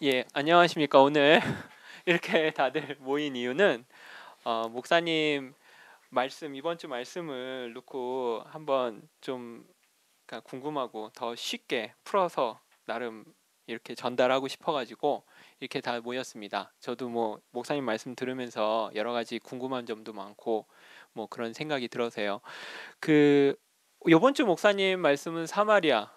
예, 안녕하십니까. 오늘 이렇게 다들 모인 이유는 목사님 말씀 이번 주 말씀을 놓고 한번 좀 그러니까 궁금하고 더 쉽게 풀어서 나름 이렇게 전달하고 싶어가지고 이렇게 다 모였습니다. 저도 뭐 목사님 말씀 들으면서 여러 가지 궁금한 점도 많고 뭐 그런 생각이 들어서요. 그 요번 주 목사님 말씀은 사마리아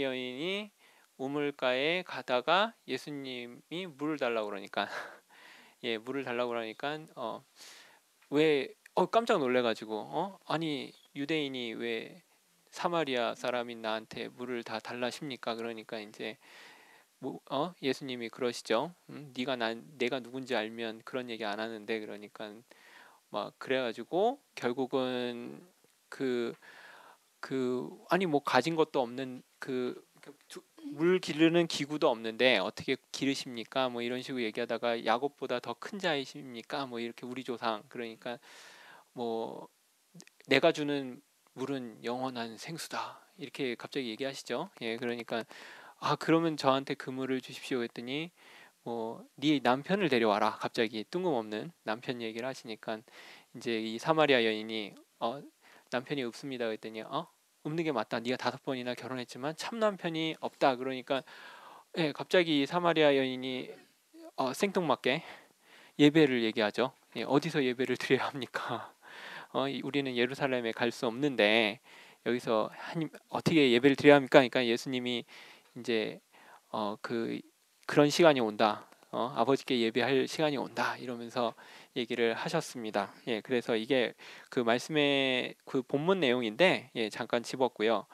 여인이 우물가에 가다가 예수님이 물을 달라고 그러니까 예, 물을 달라고 그러니까 왜 깜짝 놀래가지고 아니 유대인이 왜 사마리아 사람인 나한테 물을 다 달라십니까? 그러니까 이제 예수님이 그러시죠. 내가 누군지 알면 그런 얘기 안 하는데 그러니까 막 그래가지고 결국은 그 아니 뭐 가진 것도 없는 물 기르는 기구도 없는데 어떻게 기르십니까? 뭐 이런 식으로 얘기하다가 야곱보다 더 큰 자이십니까? 뭐 이렇게 우리 조상 그러니까 뭐 내가 주는 물은 영원한 생수다 이렇게 갑자기 얘기하시죠. 예, 그러니까 그러면 저한테 그 물을 주십시오 했더니 뭐 네 남편을 데려와라 갑자기 뜬금없는 남편 얘기를 하시니까 이제 이 사마리아 여인이 남편이 없습니다 그랬더니 없는 게 맞다 네가 5번이나 결혼했지만 참 남편이 없다 그러니까 예, 갑자기 사마리아 여인이 생뚱맞게 예배를 얘기하죠. 예, 어디서 예배를 드려야 합니까? 우리는 예루살렘에 갈 수 없는데 여기서 하나님 어떻게 예배를 드려야 합니까? 그러니까 예수님이 이제 그런 시간이 온다. 아버지께 예배할 시간이 온다. 이러면서 얘기를 하셨습니다. 예, 그래서 이게 그 말씀의 그 본문 내용인데 예, 잠깐 집었고요.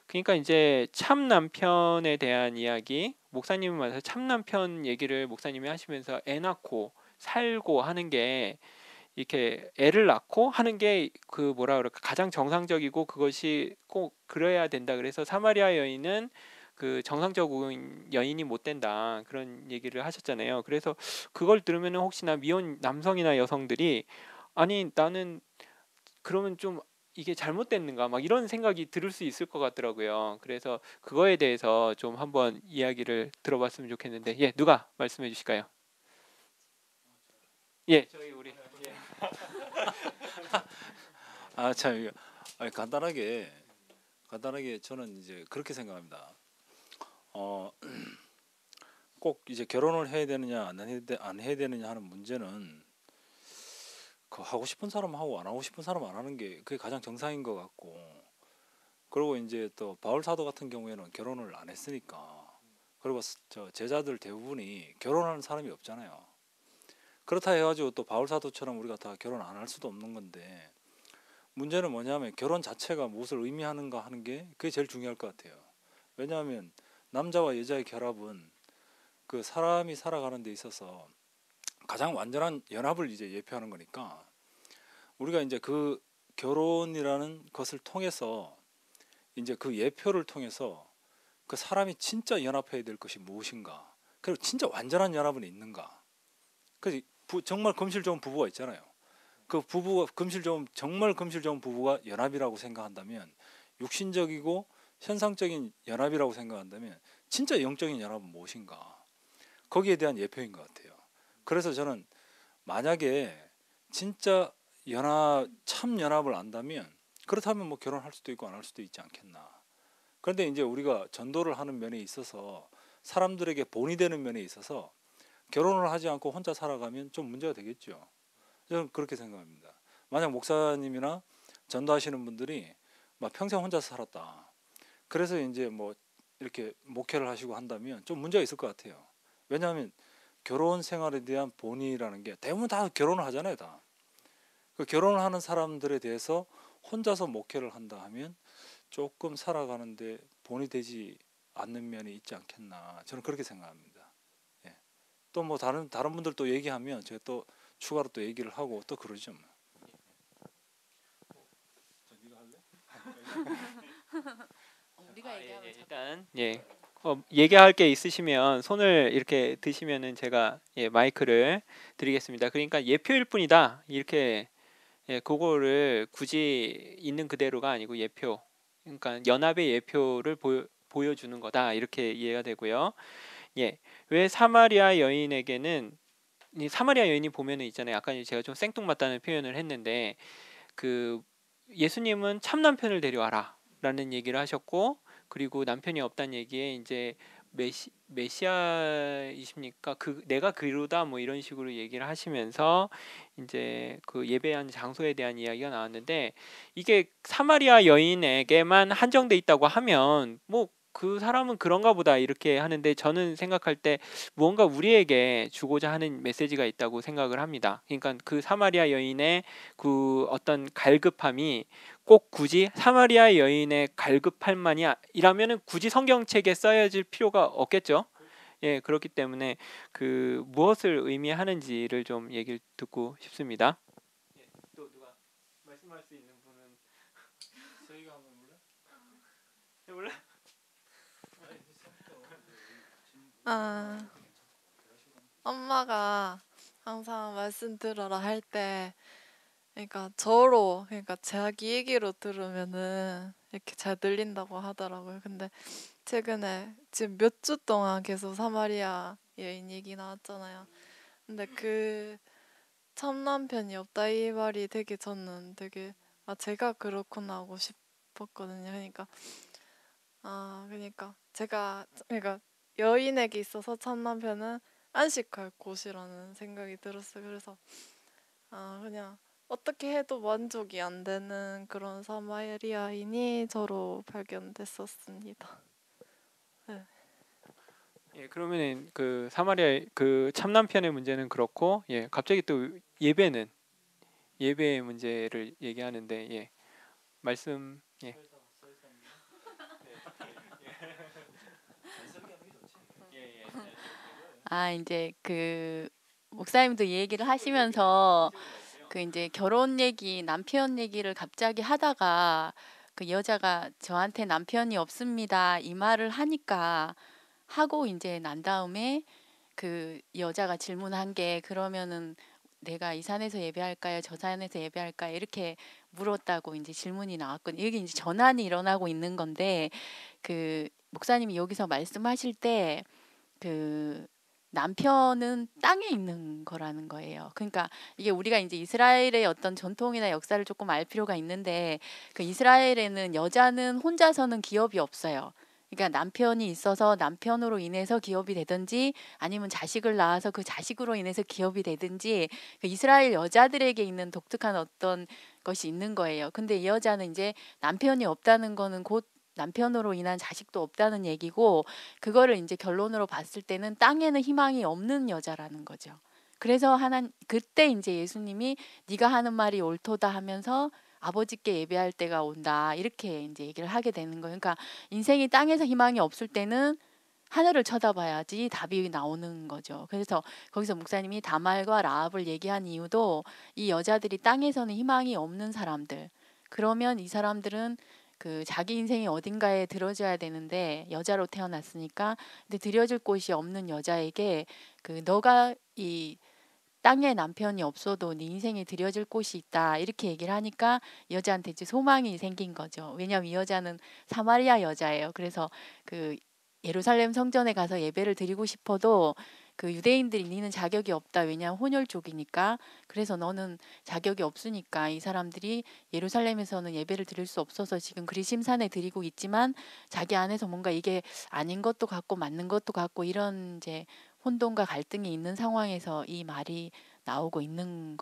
그러니까 이제 참 남편에 대한 이야기, 목사님은 말해서 참 남편 얘기를 목사님이 하시면서 애 낳고 살고 하는 게 이렇게 애를 낳고 하는 게 그 뭐라 그럴까 가장 정상적이고 그것이 꼭 그래야 된다. 그래서 사마리아 여인은 그 정상적인 여인이 못 된다 그런 얘기를 하셨잖아요. 그래서 그걸 들으면 혹시나 미혼 남성이나 여성들이 아니 나는 그러면 좀 이게 잘못됐는가 막 이런 생각이 들을 수 있을 것 같더라고요. 그래서 그거에 대해서 좀 한번 이야기를 들어봤으면 좋겠는데 예 누가 말씀해 주실까요? 예 저희 우리 예. 참 이거 간단하게 저는 이제 그렇게 생각합니다. 어, 꼭 이제 결혼을 해야 되느냐 안 해야 되느냐 하는 문제는 그 하고 싶은 사람 하고 안 하고 싶은 사람 안 하는 게 그게 가장 정상인 것 같고, 그리고 이제 또 바울 사도 같은 경우에는 결혼을 안 했으니까, 그리고 저 제자들 대부분이 결혼하는 사람이 없잖아요. 그렇다 해가지고 또 바울 사도처럼 우리가 다 결혼 안 할 수도 없는 건데, 문제는 뭐냐면 결혼 자체가 무엇을 의미하는가 하는 게 그게 제일 중요할 것 같아요. 왜냐하면 남자와 여자의 결합은 그 사람이 살아가는 데 있어서 가장 완전한 연합을 이제 예표하는 거니까, 우리가 이제 그 결혼이라는 것을 통해서 이제 그 예표를 통해서 그 사람이 진짜 연합해야 될 것이 무엇인가, 그리고 진짜 완전한 연합은 있는가. 그 정말 금실 좋은 부부가 있잖아요. 그 부부가 정말 금실 좋은 부부가 연합이라고 생각한다면, 육신적이고 현상적인 연합이라고 생각한다면 진짜 영적인 연합은 무엇인가, 거기에 대한 예표인 것 같아요. 그래서 저는 만약에 진짜 참 연합을 안다면, 그렇다면 뭐 결혼할 수도 있고 안 할 수도 있지 않겠나. 그런데 이제 우리가 전도를 하는 면에 있어서, 사람들에게 본이 되는 면에 있어서 결혼을 하지 않고 혼자 살아가면 좀 문제가 되겠죠. 저는 그렇게 생각합니다. 만약 목사님이나 전도하시는 분들이 막 평생 혼자 살았다, 그래서 이제 뭐 이렇게 목회를 하시고 한다면 좀 문제가 있을 것 같아요. 왜냐하면 결혼 생활에 대한 본의라는 게 대부분 다 결혼을 하잖아요. 다. 그 결혼을 하는 사람들에 대해서 혼자서 목회를 한다 하면 조금 살아가는데 본이 되지 않는 면이 있지 않겠나, 저는 그렇게 생각합니다. 예. 또 뭐 다른 분들도 얘기하면 제가 또 추가로 또 얘기를 하고 또 그러죠. 뭐. 우리가 예, 얘기하면 예, 자꾸 일단 예. 얘기할 게 있으시면 손을 이렇게 드시면은 제가 예, 마이크를 드리겠습니다. 그러니까 예표일 뿐이다. 이렇게 예, 그거를 굳이 있는 그대로가 아니고 예표. 그러니까 연합의 예표를 보여주는 거다. 이렇게 이해가 되고요. 예, 왜 사마리아 여인에게는 이 사마리아 여인이 보면은 있잖아요. 아까 제가 좀 생뚱맞다는 표현을 했는데 그 예수님은 참 남편을 데려와라라는 얘기를 하셨고 그리고 남편이 없다는 얘기에 이제 메시아이십니까? 그 내가 그루다 뭐 이런 식으로 얘기를 하시면서 이제 그 예배한 장소에 대한 이야기가 나왔는데 이게 사마리아 여인에게만 한정돼 있다고 하면 뭐 그 사람은 그런가 보다 이렇게 하는데 저는 생각할 때 무언가 우리에게 주고자 하는 메시지가 있다고 생각을 합니다. 그러니까 그 사마리아 여인의 그 어떤 갈급함이 꼭 굳이 사마리아 여인의 갈급할만이라면은 굳이 성경책에 써야질 필요가 없겠죠. 예, 그렇기 때문에 그 무엇을 의미하는지를 좀 얘기를 듣고 싶습니다. 예, 또 누가 말씀할 수 있는 분은 저희가 한번 볼래? 해볼래? 아, 엄마가 항상 말씀 들어라 할 때, 그러니까 그러니까 자기 얘기로 들으면은 이렇게 잘 들린다고 하더라고요. 근데 최근에 지금 몇 주 동안 계속 사마리아 여인 얘기 나왔잖아요. 근데 그 참남편이 없다 이 말이 되게 저는 되게 제가 그렇구나 하고 싶었거든요. 그러니까 그러니까 여인에게 있어서 참남편은 안식할 곳이라는 생각이 들었어요. 그래서 그냥 어떻게 해도 만족이 안 되는 그런 사마리아인이 저로 발견됐었습니다. 네. 예, 그러면은 그 사마리아 그 참남편의 문제는 그렇고 예, 갑자기 또 예배의 문제를 얘기하는데 예, 말씀 예. 이제 그 목사님도 이 얘기를 하시면서 그 이제 결혼 얘기, 남편 얘기를 갑자기 하다가 그 여자가 저한테 남편이 없습니다. 이 말을 하니까 하고 이제 난 다음에 그 여자가 질문한 게 그러면은 내가 이 산에서 예배할까요? 저 산에서 예배할까요? 이렇게 물었다고 이제 질문이 나왔거든요. 이게 이제 전환이 일어나고 있는 건데 그 목사님이 여기서 말씀하실 때 그 남편은 땅에 있는 거라는 거예요. 그러니까 이게 우리가 이제 이스라엘의 어떤 전통이나 역사를 조금 알 필요가 있는데 그 이스라엘에는 여자는 혼자서는 기업이 없어요. 그러니까 남편이 있어서 남편으로 인해서 기업이 되든지 아니면 자식을 낳아서 그 자식으로 인해서 기업이 되든지 그 이스라엘 여자들에게 있는 독특한 어떤 것이 있는 거예요. 근데 이 여자는 이제 남편이 없다는 거는 곧 남편으로 인한 자식도 없다는 얘기고 그거를 이제 결론으로 봤을 때는 땅에는 희망이 없는 여자라는 거죠. 그래서 그때 이제 예수님이 네가 하는 말이 옳도다 하면서 아버지께 예배할 때가 온다 이렇게 이제 얘기를 하게 되는 거예요. 그러니까 인생이 땅에서 희망이 없을 때는 하늘을 쳐다봐야지 답이 나오는 거죠. 그래서 거기서 목사님이 다말과 라합을 얘기한 이유도 이 여자들이 땅에서는 희망이 없는 사람들. 그러면 이 사람들은 그 자기 인생이 어딘가에 들어져야 되는데 여자로 태어났으니까 근데 들여질 곳이 없는 여자에게 그 너가 이 땅에 남편이 없어도 네 인생에 들여질 곳이 있다 이렇게 얘기를 하니까 여자한테 이제 소망이 생긴 거죠. 왜냐하면 이 여자는 사마리아 여자예요. 그래서 그 예루살렘 성전에 가서 예배를 드리고 싶어도 그 유대인들이 니는 자격이 없다. 왜냐하면 혼혈족이니까. 그래서 너는 자격이 없으니까 이 사람들이 예루살렘에서는 예배를 드릴 수 없어서 지금 그리심산에 드리고 있지만 자기 안에서 뭔가 이게 아닌 것도 같고 맞는 것도 같고 이런 이제 혼돈과 갈등이 있는 상황에서 이 말이 나오고 있는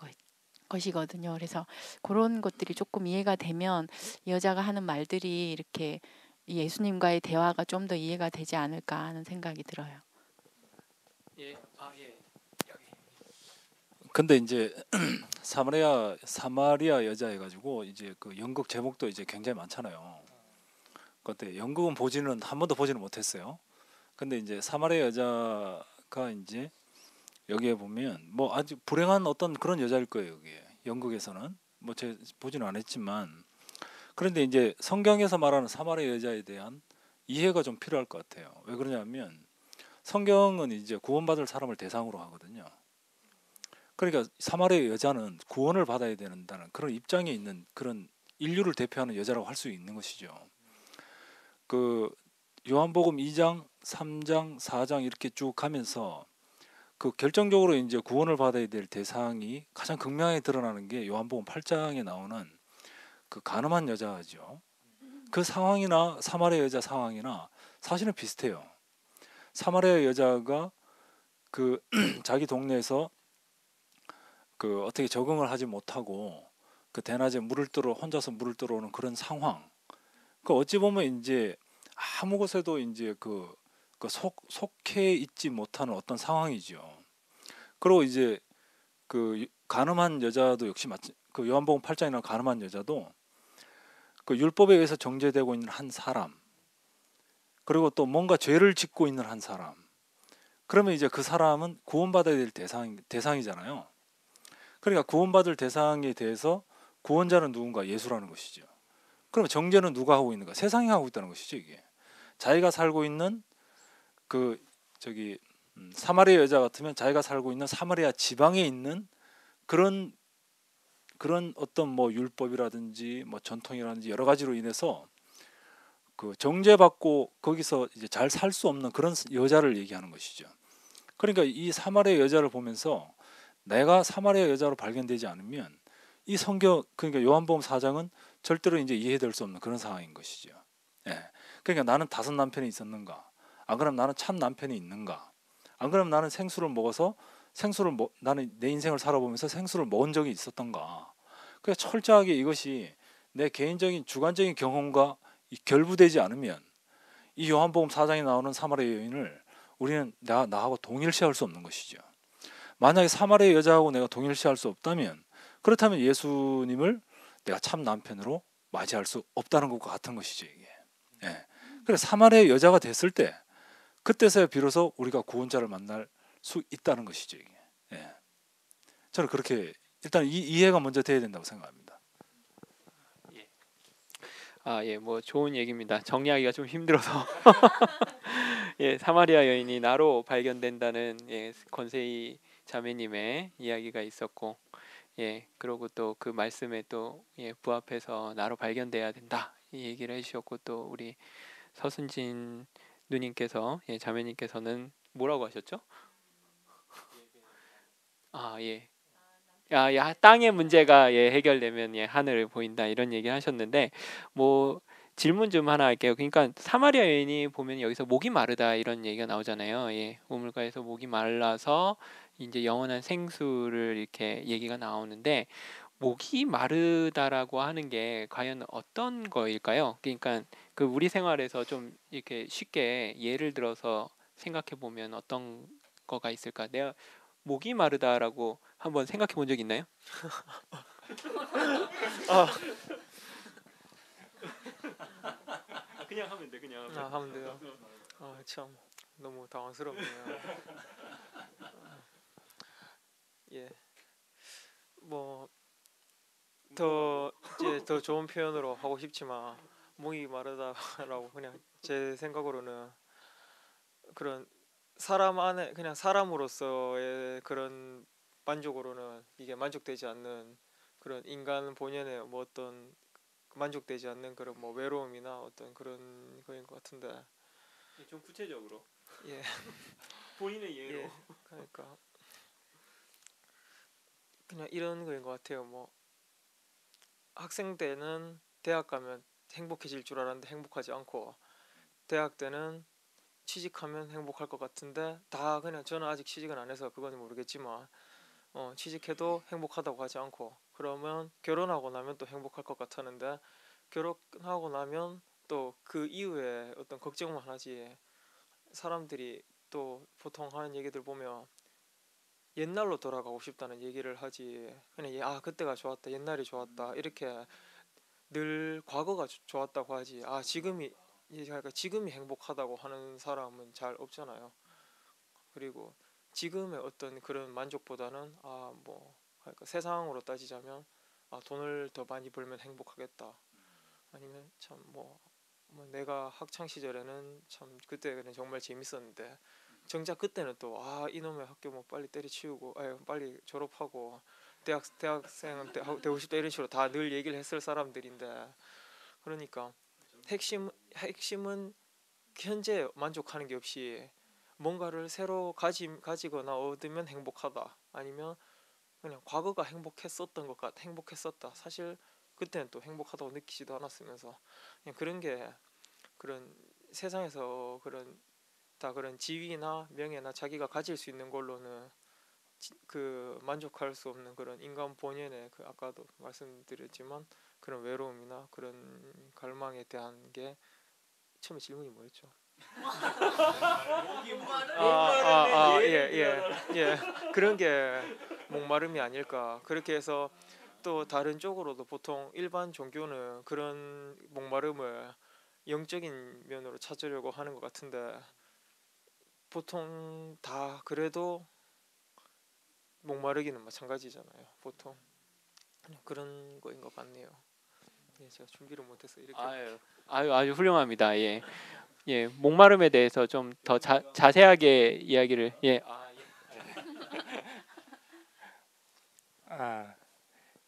것이거든요. 그래서 그런 것들이 조금 이해가 되면 이 여자가 하는 말들이 이렇게 이 예수님과의 대화가 좀 더 이해가 되지 않을까 하는 생각이 들어요. 예. 예. 여기. 근데 이제 사마리아 여자 해가지고 이제 그 연극 제목도 이제 굉장히 많잖아요. 그때 연극은 한 번도 보지는 못했어요. 근데 이제 사마리아 여자가 이제 여기에 보면 뭐 아주 불행한 어떤 그런 여자일 거예요. 여기에 연극에서는 뭐 제 보지는 않았지만 그런데 이제 성경에서 말하는 사마리아 여자에 대한 이해가 좀 필요할 것 같아요. 왜 그러냐면 성경은 이제 구원받을 사람을 대상으로 하거든요. 그러니까 사마리아 여자는 구원을 받아야 된다는 그런 입장에 있는 그런 인류를 대표하는 여자라고 할 수 있는 것이죠. 그 요한복음 2장, 3장, 4장 이렇게 쭉 가면서 그 결정적으로 이제 구원을 받아야 될 대상이 가장 극명하게 드러나는 게 요한복음 8장에 나오는 그 간음한 여자죠. 그 상황이나 사마리아 여자 상황이나 사실은 비슷해요. 사마리아 여자가 그 자기 동네에서 그 어떻게 적응을 하지 못하고 그 대낮에 혼자서 물을 들어오는 그런 상황. 그 어찌 보면 이제 아무 곳에도 이제 속해 있지 못하는 어떤 상황이죠. 그리고 이제 그 간음한 여자도 역시 그 요한복음 8장이나 간음한 여자도 그 율법에 의해서 정죄되고 있는 한 사람, 그리고 또 뭔가 죄를 짓고 있는 한 사람. 그러면 이제 그 사람은 구원받아야 될 대상이잖아요. 그러니까 구원받을 대상에 대해서 구원자는 누군가? 예수라는 것이죠. 그러면 정죄는 누가 하고 있는가? 세상이 하고 있다는 것이죠. 이게 자기가 살고 있는 그 저기 사마리아 여자 같으면 자기가 살고 있는 사마리아 지방에 있는 그런 어떤 뭐 율법이라든지 뭐 전통이라든지 여러 가지로 인해서 그 정죄받고 거기서 이제 잘 살 수 없는 그런 여자를 얘기하는 것이죠. 그러니까 이 사마리아 여자를 보면서 내가 사마리아 여자로 발견되지 않으면 이 성경, 그러니까 요한복음 4장은 절대로 이제 이해될 수 없는 그런 상황인 것이죠. 예. 그러니까 나는 5남편이 있었는가? 안 그러면 나는 참 남편이 있는가? 안 그러면 나는 나는 내 인생을 살아보면서 생수를 먹은 적이 있었던가? 그러니까 철저하게 이것이 내 개인적인 주관적인 경험과 결부되지 않으면 이 요한복음 4장에 나오는 사마리아 여인을 우리는 나하고 동일시할 수 없는 것이죠. 만약에 사마리아 여자하고 내가 동일시할 수 없다면, 그렇다면 예수님을 내가 참 남편으로 맞이할 수 없다는 것과 같은 것이죠. 이게. 예. 그래서 사마리아 여자가 됐을 때 그때서야 비로소 우리가 구원자를 만날 수 있다는 것이죠. 이게. 예. 저는 그렇게 일단 이해가 먼저 돼야 된다고 생각합니다. 예, 뭐 좋은 얘기입니다. 정리하기가 좀 힘들어서. 예, 사마리아 여인이 나로 발견된다는 권세희 자매님의 이야기가 있었고, 그리고 또 그 말씀에 또 부합해서 나로 발견돼야 된다 이 얘기를 해주셨고, 또 우리 서순진 누님께서 자매님께서는 뭐라고 하셨죠? 땅의 문제가 해결되면 하늘을 보인다 이런 얘기 하셨는데, 뭐 질문 좀 하나 할게요. 그러니까 사마리아 여인이 보면 여기서 목이 마르다 이런 얘기가 나오잖아요. 우물가에서 목이 말라서 이제 영원한 생수를 이렇게 얘기가 나오는데, 목이 마르다라고 하는 게 과연 어떤 거일까요? 그러니까 그 우리 생활에서 좀 이렇게 쉽게 예를 들어서 생각해 보면 어떤 거가 있을까? 내가 목이 마르다라고 한번 생각해 본 적 있나요? 그냥 하면 돼, 그냥 하면. 하면 돼요. 참 너무 당황스럽네요. 예, 뭐 더 좋은 표현으로 하고 싶지만 목이 마르다라고 그냥 제 생각으로는 그런 사람 안에 그냥 사람으로서의 그런 만족으로는 이게 만족되지 않는 그런 인간 본연의 뭐 어떤 만족되지 않는 그런 뭐 외로움이나 어떤 그런 거인 것 같은데. 좀 구체적으로 예. 본인의 예로. 예. 그러니까 그냥 이런 거인 것 같아요. 뭐 학생 때는 대학 가면 행복해질 줄 알았는데 행복하지 않고, 대학 때는 취직하면 행복할 것 같은데 다 그냥, 저는 아직 취직은 안 해서 그건 모르겠지만 취직해도 행복하다고 하지 않고, 그러면 결혼하고 나면 또 행복할 것 같았는데 결혼하고 나면 또 그 이후에 어떤 걱정만 하지. 사람들이 또 보통 하는 얘기들 보면 옛날로 돌아가고 싶다는 얘기를 하지, 그냥 그때가 좋았다, 옛날이 좋았다 이렇게 늘 과거가 좋았다고 하지, 그러니까 지금이 행복하다고 하는 사람은 잘 없잖아요. 그리고 지금의 어떤 그런 만족보다는 그러니까 세상으로 따지자면 돈을 더 많이 벌면 행복하겠다, 아니면 참 뭐 내가 학창 시절에는 참 그때는 정말 재밌었는데 정작 그때는 또 이놈의 학교 뭐 빨리 때려치우고 빨리 졸업하고 대학생은 되고 싶다 이런 식으로 다 늘 얘기를 했을 사람들인데, 그러니까 핵심은 현재 만족하는 게 없이 뭔가를 새로 가지거나 얻으면 행복하다. 아니면 그냥 과거가 행복했었다. 사실 그때는 또 행복하다고 느끼지도 않았으면서 그냥 그런 게 그런 세상에서 그런 지위나 명예나 자기가 가질 수 있는 걸로는 그 만족할 수 없는 그런 인간 본연의 그 아까도 말씀드렸지만 그런 외로움이나 그런 갈망에 대한 게 처음에 질문이 뭐였죠? 예. 그런 게 목마름이 아닐까. 그렇게 해서 또 다른 쪽으로도 보통 일반 종교는 그런 목마름을 영적인 면으로 찾으려고 하는 것 같은데 보통 다 그래도 목마르기는 마찬가지잖아요. 보통 그런 거인 것 같네요. 예, 제가 준비를 못해서 이렇게 아주 훌륭합니다. 예. 예, 목마름에 대해서 좀 더 자세하게 이야기를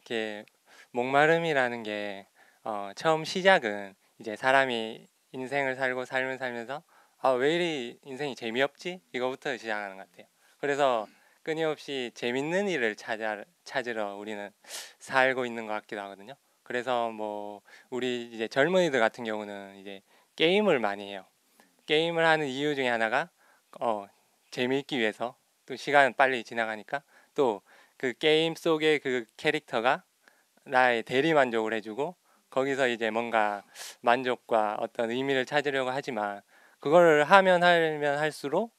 이렇게 목마름이라는 게 처음 시작은 이제 사람이 인생을 살고 삶을 살면서 왜 이리 인생이 재미없지? 이거부터 시작하는 것 같아요. 그래서 끊임없이 재밌는 일을 찾으러 우리는 살고 있는 것 같기도 하거든요. 그래서 뭐 우리 이제 젊은이들 같은 경우는 이제 게임을 많이 해요. 게임을 하는 이유 중에 하나가 재미있기 위해서, 또 시간은 빨리 지나가니까, 또 그 게임 속의 그 캐릭터가 나의 대리 만족을 해주고 거기서 이제 뭔가 만족과 어떤 의미를 찾으려고 하지만 그걸 하면 할수록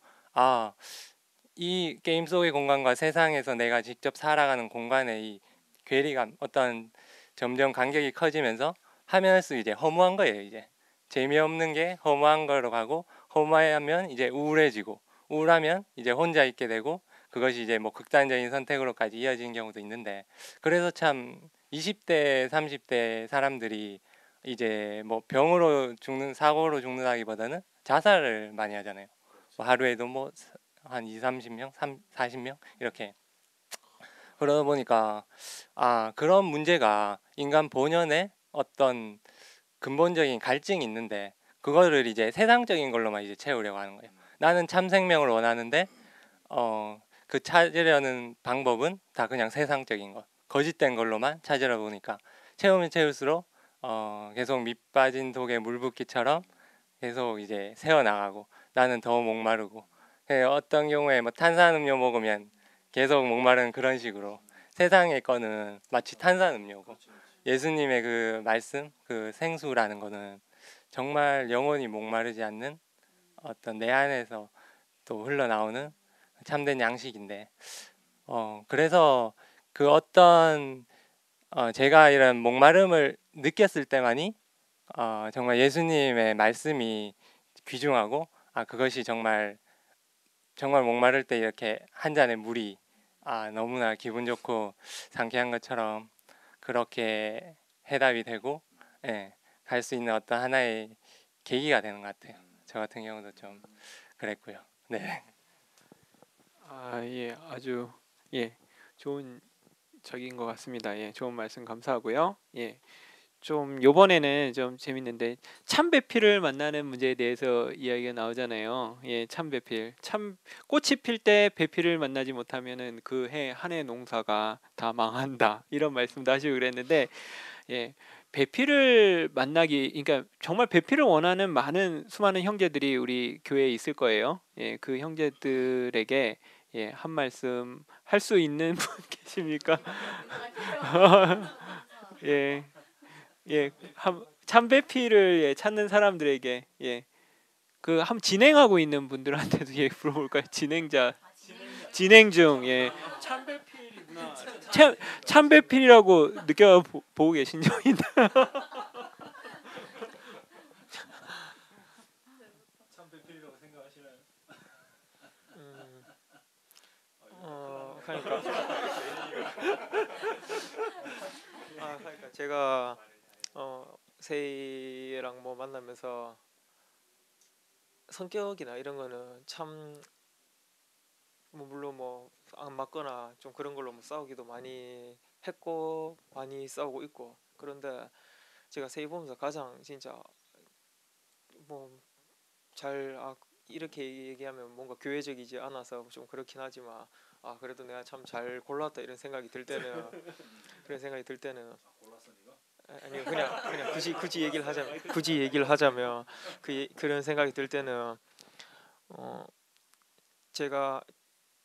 이 게임 속의 공간과 세상에서 내가 직접 살아가는 공간의 이 괴리감, 어떤 점점 간격이 커지면서 하면 할수록 이제 허무한 거예요. 이제 재미없는 게 허무한 거로 가고, 허무하면 이제 우울해지고, 우울하면 이제 혼자 있게 되고, 그것이 이제 뭐 극단적인 선택으로까지 이어지는 경우도 있는데, 그래서 참 20대 30대 사람들이 이제 뭐 병으로 죽는, 사고로 죽는다기보다는 자살을 많이 하잖아요. 뭐 하루에도 뭐 한 2, 30명, 40명 이렇게. 그러다 보니까 그런 문제가 인간 본연의 어떤 근본적인 갈증이 있는데, 그거를 이제 세상적인 걸로만 이제 채우려고 하는 거예요. 나는 참 생명을 원하는데 그 찾으려는 방법은 다 그냥 세상적인 것, 거짓된 걸로만 찾으려 보니까 채우면 채울수록 계속 밑 빠진 독에 물 붓기처럼 계속 이제 새어나가고, 나는 더 목마르고, 어떤 경우에 뭐 탄산음료 먹으면 계속 목마른 그런 식으로 세상의 거는 마치 탄산음료고, 예수님의 그 말씀, 그 생수라는 거는 정말 영원히 목마르지 않는 어떤 내 안에서 또 흘러나오는 참된 양식인데, 그래서 그 어떤 제가 이런 목마름을 느꼈을 때만이 정말 예수님의 말씀이 귀중하고, 그것이 정말 목마를 때 이렇게 한 잔의 물이 너무나 기분 좋고 상쾌한 것처럼 그렇게 해답이 되고, 갈 수 있는 어떤 하나의 계기가 되는 것 같아요. 저 같은 경우도 좀 그랬고요. 네. 예, 아주 좋은 적인 것 같습니다. 예, 좋은 말씀 감사하고요. 예, 좀 요번에는 좀 재밌는데 참배필을 만나는 문제에 대해서 이야기가 나오잖아요. 예, 참배필. 참 꽃이 필 때 배필을 만나지 못하면은 그 해 한 해 농사가 다 망한다. 이런 말씀도 하시고 그랬는데, 예, 배필을 만나기, 그러니까 정말 배필을 원하는 수많은 형제들이 우리 교회에 있을 거예요. 예, 그 형제들에게 한 말씀 할 수 있는 분 계십니까? 예, 참배필을 찾는 사람들에게 그 진행하고 있는 분들한테도 물어볼까요? 진행 중. 참배필이구나. 참배필이라고 보고 계신 적 있나요? 참배필이라고 생각하시나요? 그러니까 제가 세이랑 뭐 만나면서 성격이나 이런 거는 참 뭐 물론 뭐 안 맞거나 좀 그런 걸로 뭐 싸우기도 많이 했고 많이 싸우고 있고, 그런데 제가 세이 보면서 가장 진짜 뭐 잘 이렇게 얘기하면 뭔가 교회적이지 않아서 좀 그렇긴 하지만 그래도 내가 참 잘 골랐다 이런 생각이 들 때는 그런 생각이 들 때는 아니 그냥 굳이 얘기를 하자면 그런 생각이 들 때는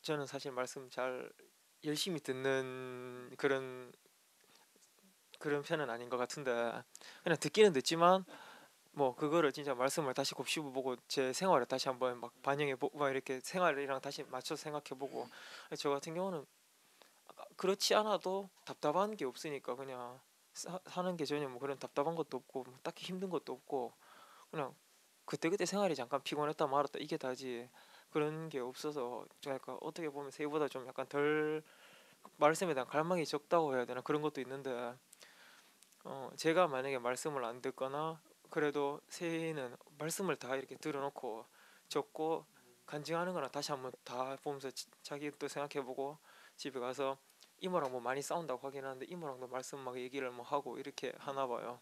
저는 사실 말씀 잘 열심히 듣는 그런 편은 아닌 것 같은데 그냥 듣기는 듣지만 뭐 그거를 진짜 말씀을 다시 곱씹어보고 제 생활에 다시 한번 막 반영해보고 막 이렇게 생활이랑 다시 맞춰서 생각해보고 저 같은 경우는 그렇지 않아도 답답한 게 없으니까 그냥 사는 게 전혀 뭐 그런 답답한 것도 없고 뭐 딱히 힘든 것도 없고 그냥 그때그때 생활이 잠깐 피곤했다 말았다 이게 다지 그런 게 없어서 좀 약간 어떻게 보면 세이보다 좀 약간 덜 말씀에 대한 갈망이 적다고 해야 되나 그런 것도 있는데 제가 만약에 말씀을 안 듣거나 그래도 세이는 말씀을 다 이렇게 들어놓고 적고 간증하는 거나 다시 한번 다 보면서 자기 또 생각해보고 집에 가서 이모랑 뭐 많이 싸운다고 하긴 하는데 이모랑도 말씀 막 얘기를 뭐 하고 이렇게 하나 봐요.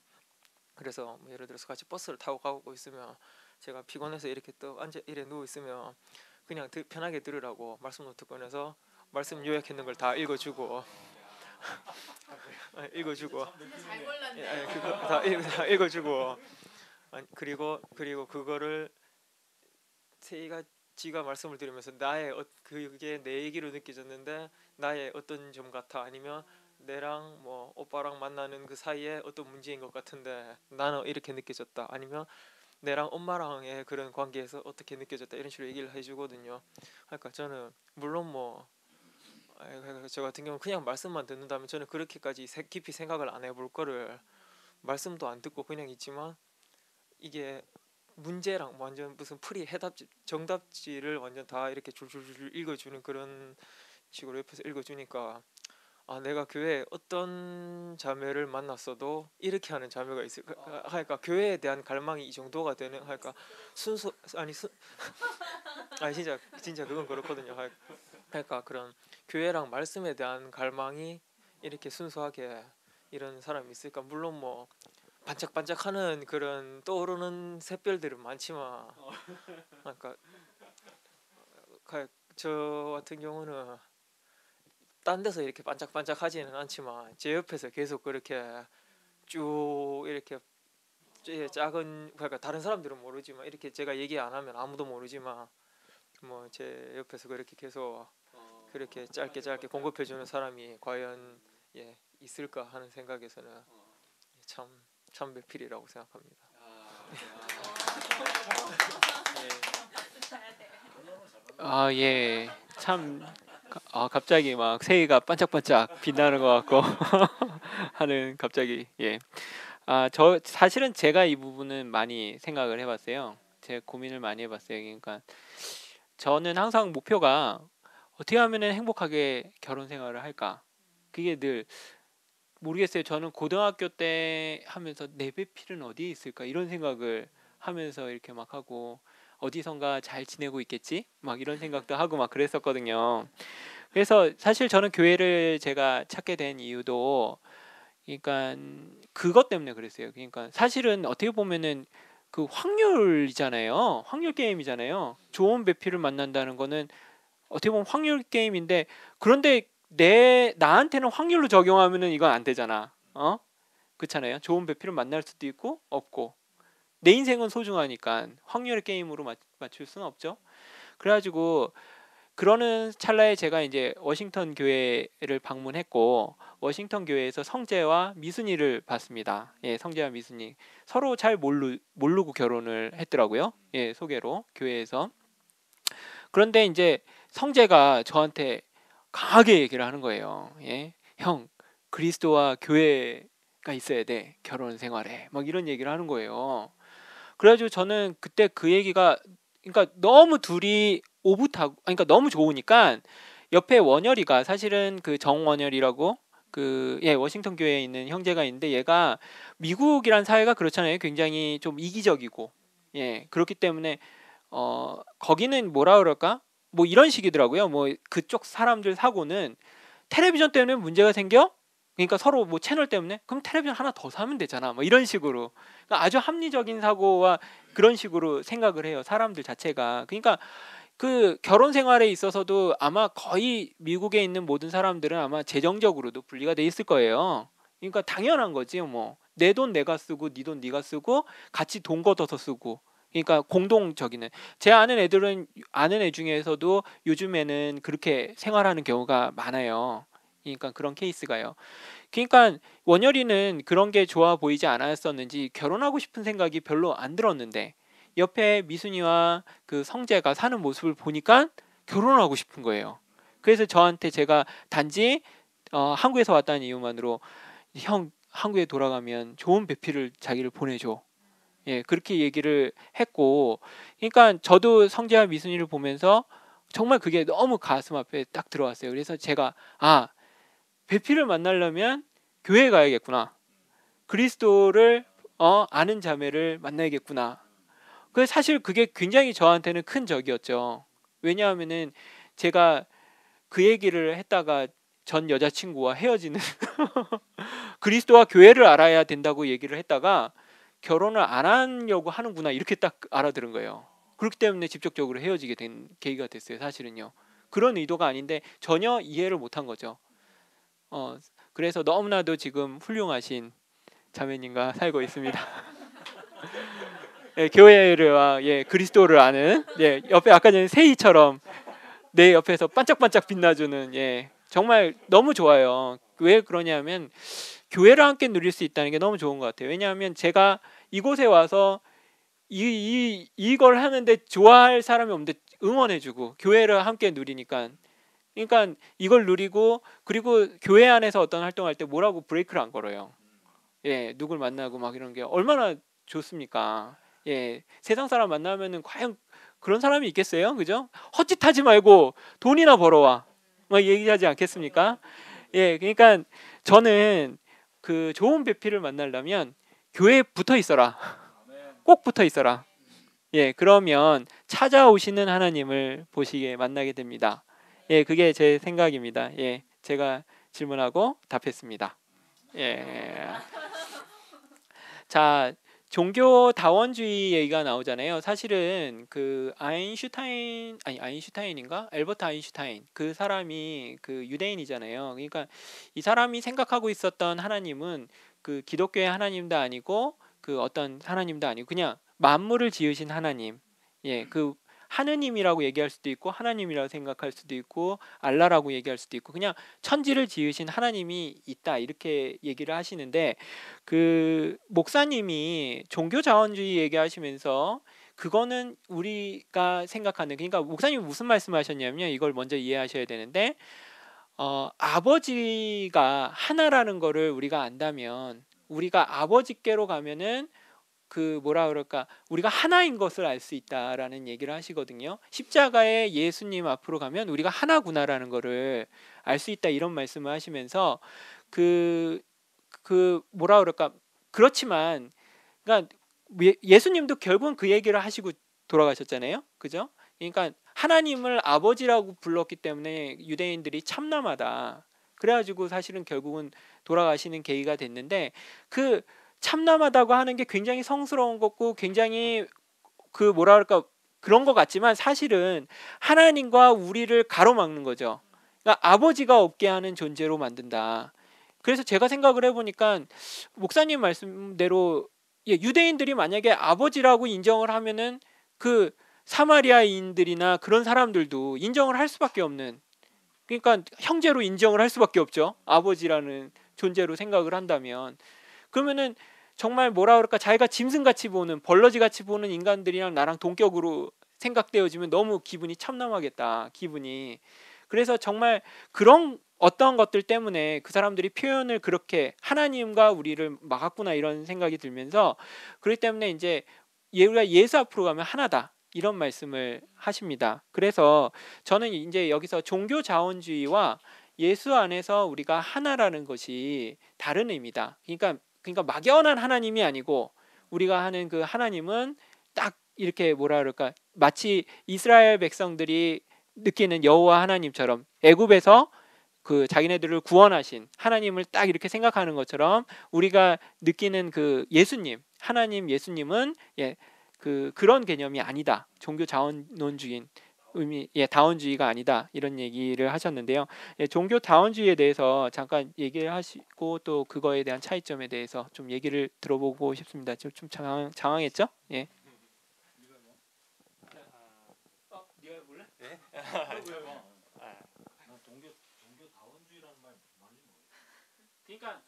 그래서 뭐 예를 들어서 같이 버스를 타고 가고 있으면 제가 피곤해서 이렇게 또 앉아 이래 누워 있으면 그냥 편하게 들으라고 말씀 노트 꺼내서 말씀 요약했는 걸 다 읽어주고 잘 골랐네. 그거 다 읽어주고 그리고 그거를 세이가 지가 말씀을 들으면서 그게 내 얘기로 느껴졌는데 나의 어떤 점 같아 아니면 내랑 뭐 오빠랑 만나는 그 사이에 어떤 문제인 것 같은데 나는 이렇게 느껴졌다 아니면 내랑 엄마랑의 그런 관계에서 어떻게 느껴졌다 이런 식으로 얘기를 해주거든요. 그러니까 저는 물론 뭐 저 같은 경우는 그냥 말씀만 듣는다면 저는 그렇게까지 깊이 생각을 안 해볼 거를 말씀도 안 듣고 그냥 있지만 이게 문제랑 완전 무슨 해답지 정답지를 완전 다 이렇게 줄줄줄 읽어주는 그런 식으로 옆에서 읽어주니까 내가 교회에 어떤 자매를 만났어도 이렇게 하는 자매가 있을 하니까 교회에 대한 갈망이 이 정도가 되는 하니까 아니 진짜 그건 그렇거든요. 그러니까 그런 교회랑 말씀에 대한 갈망이 이렇게 순수하게 이런 사람이 있을까 물론 뭐 반짝반짝하는 그런 떠오르는 샛별들은 많지만 그러니까 저 같은 경우는 딴 데서 이렇게 반짝반짝하지는 않지만 제 옆에서 계속 그렇게 쭉 이렇게 작은 그러니까 다른 사람들은 모르지만 이렇게 제가 얘기 안 하면 아무도 모르지만 뭐 제 옆에서 그렇게 계속 그렇게 짧게 공급해주는 사람이 과연 있을까 하는 생각에서는 참 배필이라고 생각합니다. 예. 참 갑자기 막 세이가 반짝반짝 빛나는 것 같고 하는 갑자기 저 사실은 제가 이 부분은 많이 생각을 해봤어요. 제 고민을 많이 해봤어요. 그러니까 저는 항상 목표가 어떻게 하면은 행복하게 결혼 생활을 할까? 그게 늘 모르겠어요. 저는 고등학교 때 하면서 내 배필은 어디에 있을까? 이런 생각을 하면서 이렇게 막 하고 어디선가 잘 지내고 있겠지? 막 이런 생각도 하고 막 그랬었거든요. 그래서 사실 저는 교회를 제가 찾게 된 이유도 그러니까 그것 때문에 그랬어요. 그러니까 사실은 어떻게 보면은 그 확률이잖아요. 확률 게임이잖아요. 좋은 배필을 만난다는 거는 어떻게 보면 확률 게임인데 그런데 나한테는 확률로 적용하면은 이건 안 되잖아. 그렇잖아요. 좋은 배필을 만날 수도 있고 없고 내 인생은 소중하니까 확률의 게임으로 맞출 수는 없죠. 그래가지고 그러는 찰나에 제가 이제 워싱턴 교회를 방문했고 워싱턴 교회에서 성재와 미순이를 봤습니다. 성재와 미순이 서로 잘 모르고 결혼을 했더라고요. 소개로 교회에서. 그런데 이제 성재가 저한테 강하게 얘기를 하는 거예요. 형, 그리스도와 교회가 있어야 돼. 결혼 생활에. 막 이런 얘기를 하는 거예요. 그래가지고 저는 그때 그 얘기가 그러니까 너무 둘이 오붓하고 그러니까 너무 좋으니까 옆에 원열이가 사실은 그 정원열이라고 워싱턴 교회에 있는 형제가 있는데 얘가 미국이란 사회가 그렇잖아요. 굉장히 좀 이기적이고 그렇기 때문에 거기는 뭐라 그럴까? 뭐 이런 식이더라고요. 뭐 그쪽 사람들 사고는 텔레비전 때문에 문제가 생겨? 그러니까 서로 뭐 채널 때문에 그럼 텔레비전 하나 더 사면 되잖아. 뭐 이런 식으로. 그러니까 아주 합리적인 사고와 그런 식으로 생각을 해요. 사람들 자체가. 그러니까 그 결혼 생활에 있어서도 아마 거의 미국에 있는 모든 사람들은 아마 재정적으로도 분리가 돼 있을 거예요. 그러니까 당연한 거지 뭐. 내 돈 내가 쓰고 네 돈 네가 쓰고 같이 돈 걷어서 쓰고. 그러니까 공동적이는 제 아는 애 중에서도 요즘에는 그렇게 생활하는 경우가 많아요. 그러니까 그런 케이스가요. 그러니까 원열이는 그런 게 좋아 보이지 않았었는지 결혼하고 싶은 생각이 별로 안 들었는데 옆에 미순이와 그 성재가 사는 모습을 보니까 결혼하고 싶은 거예요. 그래서 저한테 제가 단지 한국에서 왔다는 이유만으로 형 한국에 돌아가면 좋은 배필을 자기를 보내줘. 예, 그렇게 얘기를 했고, 그러니까 저도 성재와 미순이를 보면서 정말 그게 너무 가슴 앞에 딱 들어왔어요. 그래서 제가 배필을 만나려면 교회에 가야겠구나. 그리스도를 아는 자매를 만나야겠구나. 그 사실 그게 굉장히 저한테는 큰 적이었죠. 왜냐하면은 제가 그 얘기를 했다가 전 여자친구와 헤어지는 그리스도와 교회를 알아야 된다고 얘기를 했다가 결혼을 안 하려고 하는구나 이렇게 딱 알아들은 거예요. 그렇기 때문에 직접적으로 헤어지게 된 계기가 됐어요. 사실은요. 그런 의도가 아닌데 전혀 이해를 못한 거죠. 그래서 너무나도 지금 훌륭하신 자매님과 살고 있습니다. 예, 교회를 그리스도를 아는 옆에 아까 전에 세이처럼 내 옆에서 반짝반짝 빛나주는 정말 너무 좋아요. 왜 그러냐면 교회를 함께 누릴 수 있다는 게 너무 좋은 것 같아요. 왜냐하면 제가 이곳에 와서 이걸 하는데 좋아할 사람이 없는데 응원해주고 교회를 함께 누리니까 그러니까 이걸 누리고 그리고 교회 안에서 어떤 활동할 때 뭐라고 브레이크를 안 걸어요. 누굴 만나고 막 이런 게 얼마나 좋습니까? 세상 사람 만나면은 과연 그런 사람이 있겠어요? 그죠? 헛짓하지 말고 돈이나 벌어와. 막 얘기하지 않겠습니까? 그러니까 저는 그 좋은 배필을 만나려면 교회에 붙어 있어라. 꼭 붙어 있어라. 그러면 찾아오시는 하나님을 보시게 만나게 됩니다. 그게 제 생각입니다. 제가 질문하고 답했습니다. 자, 종교 다원주의 얘기가 나오잖아요. 사실은 그 아인슈타인인가? 엘버트 아인슈타인 그 사람이 그 유대인이잖아요. 그러니까 이 사람이 생각하고 있었던 하나님은 그 기독교의 하나님도 아니고 그 어떤 하나님도 아니고 그냥 만물을 지으신 하나님. 그 하느님이라고 얘기할 수도 있고 하나님이라고 생각할 수도 있고 알라라고 얘기할 수도 있고 그냥 천지를 지으신 하나님이 있다 이렇게 얘기를 하시는데 그 목사님이 종교 자원주의 얘기하시면서 그거는 우리가 생각하는 그러니까 목사님이 무슨 말씀하셨냐면 이걸 먼저 이해하셔야 되는데 아버지가 하나라는 거를 우리가 안다면 우리가 아버지께로 가면은 그 뭐라 그럴까 우리가 하나인 것을 알 수 있다라는 얘기를 하시거든요. 십자가에 예수님 앞으로 가면 우리가 하나구나라는 거를 알 수 있다 이런 말씀을 하시면서 그 뭐라 그럴까 그렇지만 그러니까 예수님도 결국은 그 얘기를 하시고 돌아가셨잖아요. 그죠? 그러니까 하나님을 아버지라고 불렀기 때문에 유대인들이 참남하다. 그래가지고 사실은 결국은 돌아가시는 계기가 됐는데 그 참남하다고 하는 게 굉장히 성스러운 거고 굉장히 그 뭐라 그럴까 그런 것 같지만 사실은 하나님과 우리를 가로막는 거죠. 그러니까 아버지가 없게 하는 존재로 만든다. 그래서 제가 생각을 해보니까 목사님 말씀대로 유대인들이 만약에 아버지라고 인정을 하면은 그 사마리아인들이나 그런 사람들도 인정을 할 수밖에 없는 그러니까 형제로 인정을 할 수밖에 없죠. 아버지라는 존재로 생각을 한다면 그러면은 정말 뭐라 그럴까 자기가 짐승같이 보는 벌러지같이 보는 인간들이랑 나랑 동격으로 생각되어지면 너무 기분이 참담하겠다. 기분이 그래서 정말 그런 어떤 것들 때문에 그 사람들이 표현을 그렇게 하나님과 우리를 막았구나 이런 생각이 들면서 그렇기 때문에 이제 우리가 예수 앞으로 가면 하나다 이런 말씀을 하십니다. 그래서 저는 이제 여기서 종교 자원주의와 예수 안에서 우리가 하나라는 것이 다른 의미다. 그러니까 막연한 하나님이 아니고 우리가 하는 그 하나님은 딱 이렇게 뭐라 그럴까 마치 이스라엘 백성들이 느끼는 여호와 하나님처럼 애굽에서 그 자기네들을 구원하신 하나님을 딱 이렇게 생각하는 것처럼 우리가 느끼는 그 예수님, 하나님 예수님은 그런 개념이 아니다. 종교 자원론주의인 다원주의가 아니다. 이런 얘기를 하셨는데요. 종교 다원주의에 대해서 잠깐 얘기를 하시고 또 그거에 대한 차이점에 대해서 좀 얘기를 들어보고 싶습니다. 좀 장황했죠? 예. 네가 몰라? 네? 그러니까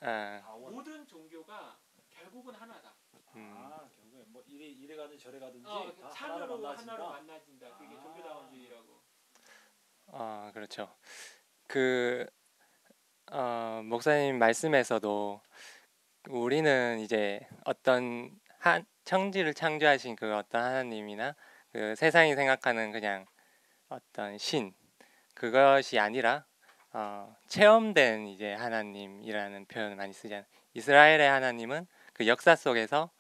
모든 종교가 결국은 하나다. 결국에 뭐 이래 가든 저래 가든지 다 산으로 만나진다. 하나로 만나진다. 그게 종교다원주의라고. 그렇죠. 목사님 말씀에서도 우리는 이제 어떤 청지를 창조하신 그 어떤 하나님이나 그 세상이 생각하는 그냥 어떤 신 그것이 아니라 체험된 이제 하나님이라는 표현을 많이 쓰잖아요. 이스라엘의 하나님은 그 역사 속에서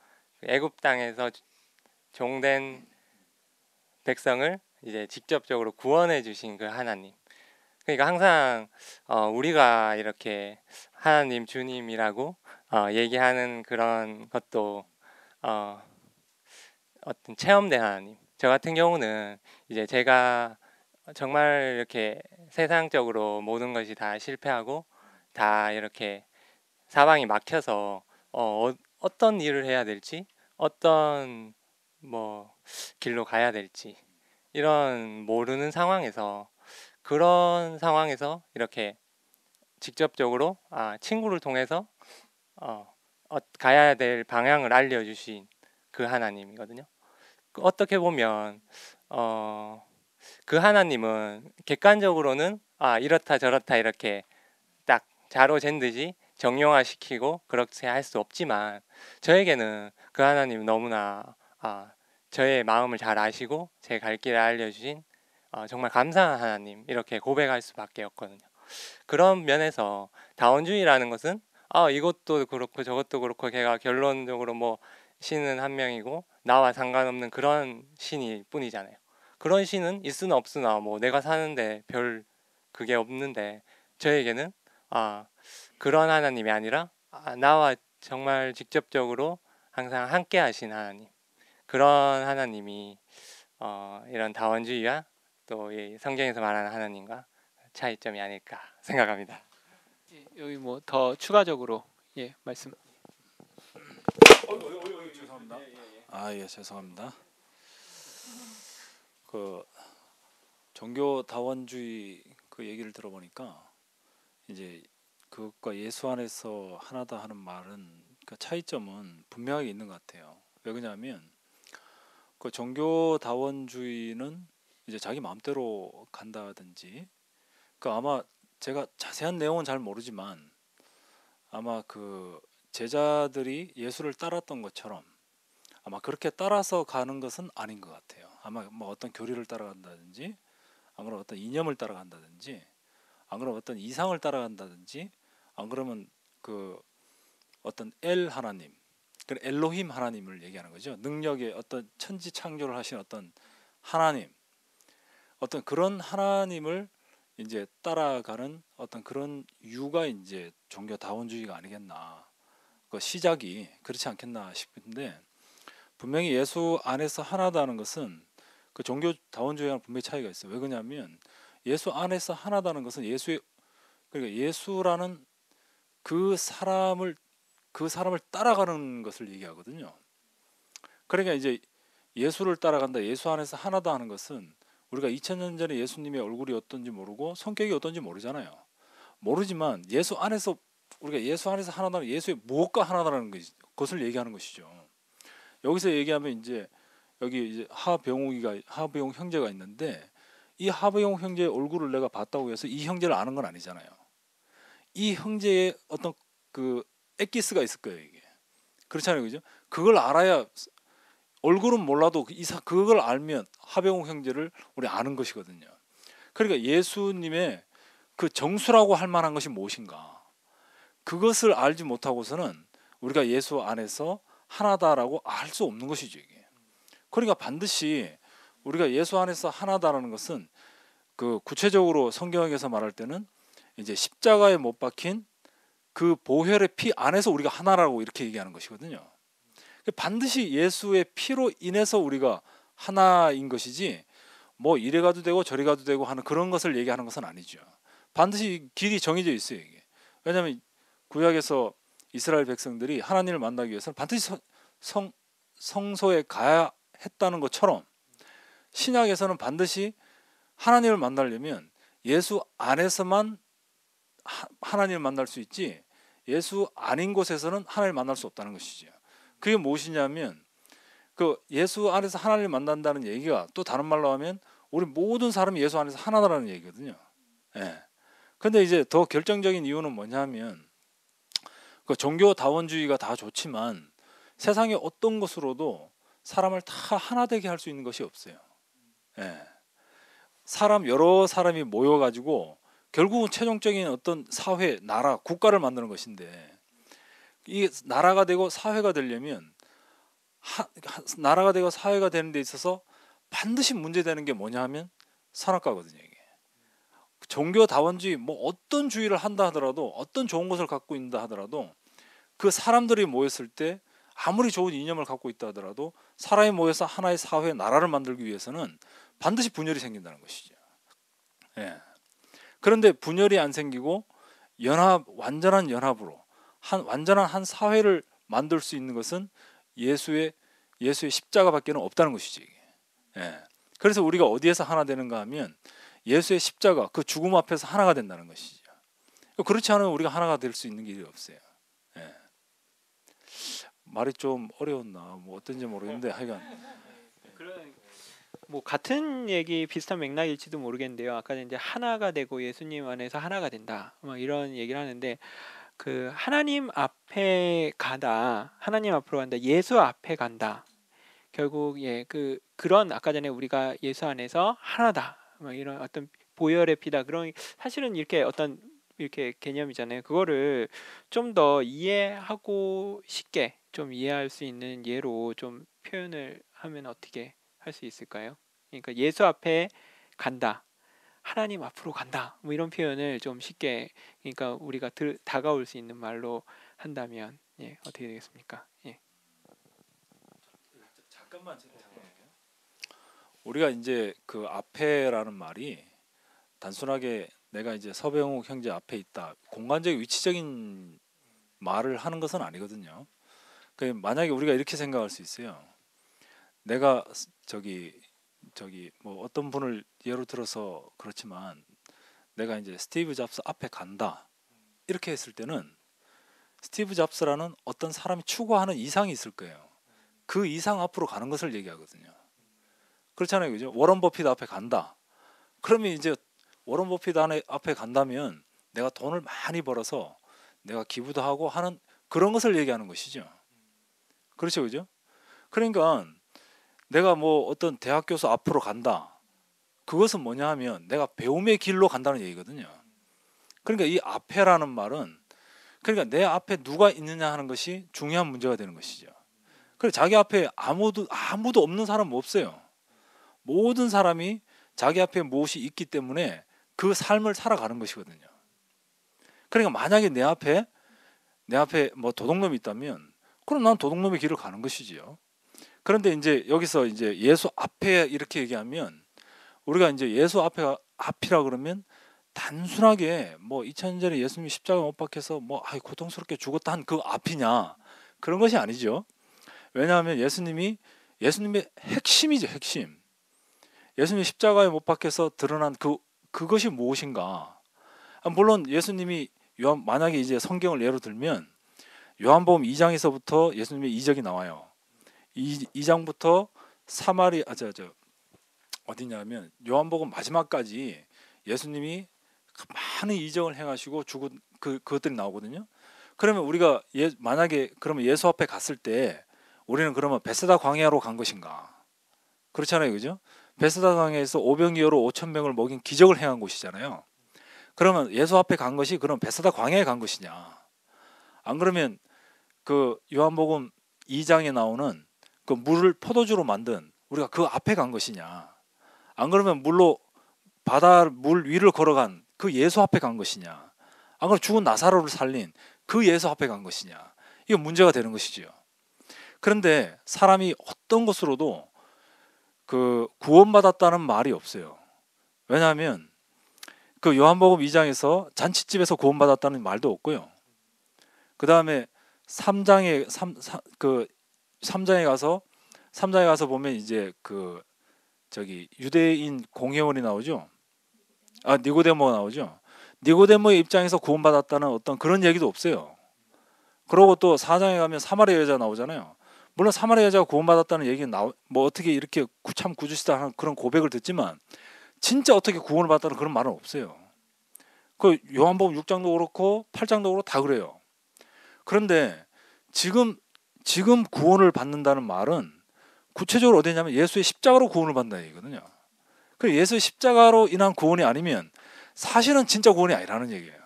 그 애굽 땅에서 종된 백성을 이제 직접적으로 구원해 주신 그 하나님. 그러니까 항상 우리가 이렇게 하나님 주님이라고 얘기하는 그런 것도 어떤 체험된 하나님. 저 같은 경우는 이제 제가 정말 이렇게 세상적으로 모든 것이 다 실패하고 다 이렇게 사방이 막혀서 어떤 일을 해야 될지 어떤 뭐 길로 가야 될지 이런 모르는 상황에서 그런 상황에서 이렇게 직접적으로 친구를 통해서 가야 될 방향을 알려주신 그 하나님이거든요. 어떻게 보면 그 하나님은 객관적으로는 이렇다 저렇다 이렇게 딱 자로 잰 듯이 정형화시키고 그렇게 할 수 없지만 저에게는 그 하나님은 너무나 저의 마음을 잘 아시고 제 갈 길을 알려주신 정말 감사한 하나님 이렇게 고백할 수밖에 없거든요. 그런 면에서 다원주의라는 것은 이것도 그렇고 저것도 그렇고 걔가 결론적으로 뭐 신은 한 명이고 나와 상관없는 그런 신일 뿐이잖아요. 그런 신은 있으나 없으나 뭐 내가 사는데 별 그게 없는데 저에게는 그런 하나님이 아니라 나와 정말 직접적으로 항상 함께 하신 하나님 그런 하나님이 이런 다원주의와 또 이 성경에서 말하는 하나님과 차이점이 아닐까 생각합니다. 여기 뭐 더 추가적으로 말씀. 죄송합니다. 예, 죄송합니다. 그 종교 다원주의 그 얘기를 들어보니까 이제 그것과 예수 안에서 하나다 하는 말은 그 차이점은 분명하게 있는 것 같아요. 왜 그러냐면 그 종교 다원주의는 이제 자기 마음대로 간다든지 그 아마 제가 자세한 내용은 잘 모르지만 아마 그 제자들이 예수를 따랐던 것처럼 아마 그렇게 따라서 가는 것은 아닌 것 같아요. 아마 뭐 어떤 교리를 따라간다든지 안 그러면 어떤 이념을 따라간다든지 안 그러면 어떤 이상을 따라간다든지 안 그러면 그 어떤 엘 하나님 그 엘로힘 하나님을 얘기하는 거죠. 능력의 어떤 천지 창조를 하신 어떤 하나님 어떤 그런 하나님을 이제 따라가는 어떤 그런 이유가 이제 종교 다원주의가 아니겠나. 그 시작이 그렇지 않겠나 싶은데 분명히 예수 안에서 하나다는 것은 그 종교 다원주의랑 분명히 차이가 있어요. 왜 그러냐면 예수 안에서 하나다는 것은 그러니까 예수라는 그 사람을 따라가는 것을 얘기하거든요. 그러니까 이제 예수를 따라간다, 예수 안에서 하나다 하는 것은 우리가 2000년 전에 예수님의 얼굴이 어떤지 모르고 성격이 어떤지 모르잖아요. 모르지만 예수 안에서 우리가 예수 안에서 하나다는 예수의 무엇과 하나다라는 것을 얘기하는 것이죠. 여기서 얘기하면 이제 여기 이제 하병웅 형제가 있는데 이 하병웅 형제의 얼굴을 내가 봤다고 해서 이 형제를 아는 건 아니잖아요. 이 형제의 어떤 그 엑기스가 있을 거예요, 이게. 그렇잖아요, 그죠? 그걸 알아야 얼굴은 몰라도 그걸 알면 하병웅 형제를 우리 아는 것이거든요. 그러니까 예수님의 그 정수라고 할 만한 것이 무엇인가? 그것을 알지 못하고서는 우리가 예수 안에서 하나다라고 알 수 없는 것이죠, 이게. 그러니까 반드시 우리가 예수 안에서 하나다라는 것은 그 구체적으로 성경에서 말할 때는 이제 십자가에 못 박힌 그 보혈의 피 안에서 우리가 하나라고 이렇게 얘기하는 것이거든요. 반드시 예수의 피로 인해서 우리가 하나인 것이지 뭐 이래 가도 되고 저리 가도 되고 하는 그런 것을 얘기하는 것은 아니죠. 반드시 길이 정해져 있어요. 이게. 왜냐하면 구약에서 이스라엘 백성들이 하나님을 만나기 위해서는 반드시 성소에 가야 했다는 것처럼 신약에서는 반드시 하나님을 만나려면 예수 안에서만 하나님을 만날 수 있지 예수 아닌 곳에서는 하나님을 만날 수 없다는 것이죠. 그게 무엇이냐면 그 예수 안에서 하나님을 만난다는 얘기가 또 다른 말로 하면 우리 모든 사람이 예수 안에서 하나다라는 얘기거든요. 예. 근데 이제 더 결정적인 이유는 뭐냐면 그 종교다원주의가 다 좋지만 세상의 어떤 것으로도 사람을 다 하나 되게 할 수 있는 것이 없어요. 예. 여러 사람이 모여가지고 결국은 최종적인 어떤 사회, 나라, 국가를 만드는 것인데 이 나라가 되고 사회가 되려면 나라가 되고 사회가 되는 데 있어서 반드시 문제되는 게 뭐냐 하면 선악과거든요. 이게. 종교다원주의 뭐 어떤 주의를 한다 하더라도 어떤 좋은 것을 갖고 있다 하더라도 그 사람들이 모였을 때 아무리 좋은 이념을 갖고 있다 하더라도 사람이 모여서 하나의 사회, 나라를 만들기 위해서는 반드시 분열이 생긴다는 것이죠. 예. 그런데 분열이 안 생기고 완전한 연합으로 완전한 한 사회를 만들 수 있는 것은 예수의 십자가밖에는 없다는 것이죠. 이게. 예. 그래서 우리가 어디에서 하나 되는가 하면 예수의 십자가 그 죽음 앞에서 하나가 된다는 것이죠. 그렇지 않으면 우리가 하나가 될 수 있는 길이 없어요. 예. 말이 좀 어려웠나 뭐 어떤지 모르겠는데 하여간 뭐 같은 얘기 비슷한 맥락일지도 모르겠는데요. 아까 이제 하나가 되고 예수님 안에서 하나가 된다. 막 이런 얘기를 하는데 그 하나님 앞에 가다, 하나님 앞으로 간다, 예수 앞에 간다. 결국 그런 아까 전에 우리가 예수 안에서 하나다. 막 이런 어떤 보혈의 피다. 그런 사실은 이렇게 개념이잖아요. 그거를 좀 더 이해하고 쉽게 좀 이해할 수 있는 예로 좀 표현을 하면 어떻게 할 수 있을까요? 그러니까 예수 앞에 간다, 하나님 앞으로 간다, 뭐 이런 표현을 좀 쉽게 그러니까 우리가 다가올 수 있는 말로 한다면 어떻게 되겠습니까? 잠깐만 우리가 이제 그 앞에라는 말이 단순하게 내가 이제 서병욱 형제 앞에 있다 공간적 위치적인 말을 하는 것은 아니거든요. 만약에 우리가 이렇게 생각할 수 있어요. 내가 저기 뭐 어떤 분을 예로 들어서 그렇지만 내가 이제 스티브 잡스 앞에 간다 이렇게 했을 때는 스티브 잡스라는 어떤 사람이 추구하는 이상이 있을 거예요. 그 이상 앞으로 가는 것을 얘기하거든요. 그렇잖아요, 그죠? 워런 버핏 앞에 간다. 그러면 이제 워런 버핏 앞에 간다면 내가 돈을 많이 벌어서 내가 기부도 하고 하는 그런 것을 얘기하는 것이죠. 그렇죠, 그죠? 그러니까 내가 뭐 어떤 대학 교수 앞으로 간다. 그것은 뭐냐 하면 내가 배움의 길로 간다는 얘기거든요. 그러니까 이 앞에라는 말은 그러니까 내 앞에 누가 있느냐 하는 것이 중요한 문제가 되는 것이죠. 그래서 자기 앞에 아무도 없는 사람은 없어요. 모든 사람이 자기 앞에 무엇이 있기 때문에 그 삶을 살아가는 것이거든요. 그러니까 만약에 내 앞에 뭐 도둑놈이 있다면 그럼 난 도둑놈의 길을 가는 것이지요. 그런데 이제 여기서 이제 예수 앞에 이렇게 얘기하면 우리가 이제 예수 앞이라 그러면 단순하게 뭐 2000년 전에 예수님이 십자가 못 박혀서 뭐 고통스럽게 죽었다 한 그 앞이냐 그런 것이 아니죠. 왜냐하면 예수님의 핵심이죠, 핵심. 예수님이 십자가에 못 박혀서 드러난 그것이 무엇인가? 물론 예수님이 만약에 이제 성경을 예로 들면 요한복음 2장에서부터 예수님의 이적이 나와요. 2장부터 어디냐면 요한복음 마지막까지 예수님이 많은 이적을 행하시고 죽은 그것들이 나오거든요. 그러면 우리가 만약에 그러면 예수 앞에 갔을 때 우리는 그러면 베세다 광야로 간 것인가? 그렇잖아요, 그죠? 베세다 광야에서 오병이어로 5,000명을 먹인 기적을 행한 곳이잖아요. 그러면 예수 앞에 간 것이 그럼 베세다 광야에 간 것이냐? 안 그러면 그 요한복음 2장에 나오는 그 물을 포도주로 만든 우리가 그 앞에 간 것이냐? 안 그러면 물 위를 걸어간 그 예수 앞에 간 것이냐, 안 그러면 죽은 나사로를 살린 그 예수 앞에 간 것이냐, 이게 문제가 되는 것이지요. 그런데 사람이 어떤 것으로도 그 구원받았다는 말이 없어요. 왜냐하면 그 요한복음 2장에서 잔치집에서 구원받았다는 말도 없고요. 그 다음에 3장에 그 3장에 가서 보면 이제 그 저기 유대인 공회원이 나오죠. 니고데모가 나오죠. 니고데모의 입장에서 구원받았다는 어떤 그런 얘기도 없어요. 그러고 또 4장에 가면 사마리아 여자 나오잖아요. 물론 사마리아 여자가 구원받았다는 얘기는 뭐 어떻게 이렇게 참 구주시다 하는 그런 고백을 듣지만 진짜 어떻게 구원을 받았다는 그런 말은 없어요. 그 요한복음 6장도 그렇고 8장도 그렇고 다 그래요. 그런데 지금 구원을 받는다는 말은 구체적으로 어디냐면 예수의 십자가로 구원을 받는다는 얘기거든요. 그 예수의 십자가로 인한 구원이 아니면 사실은 진짜 구원이 아니라는 얘기예요.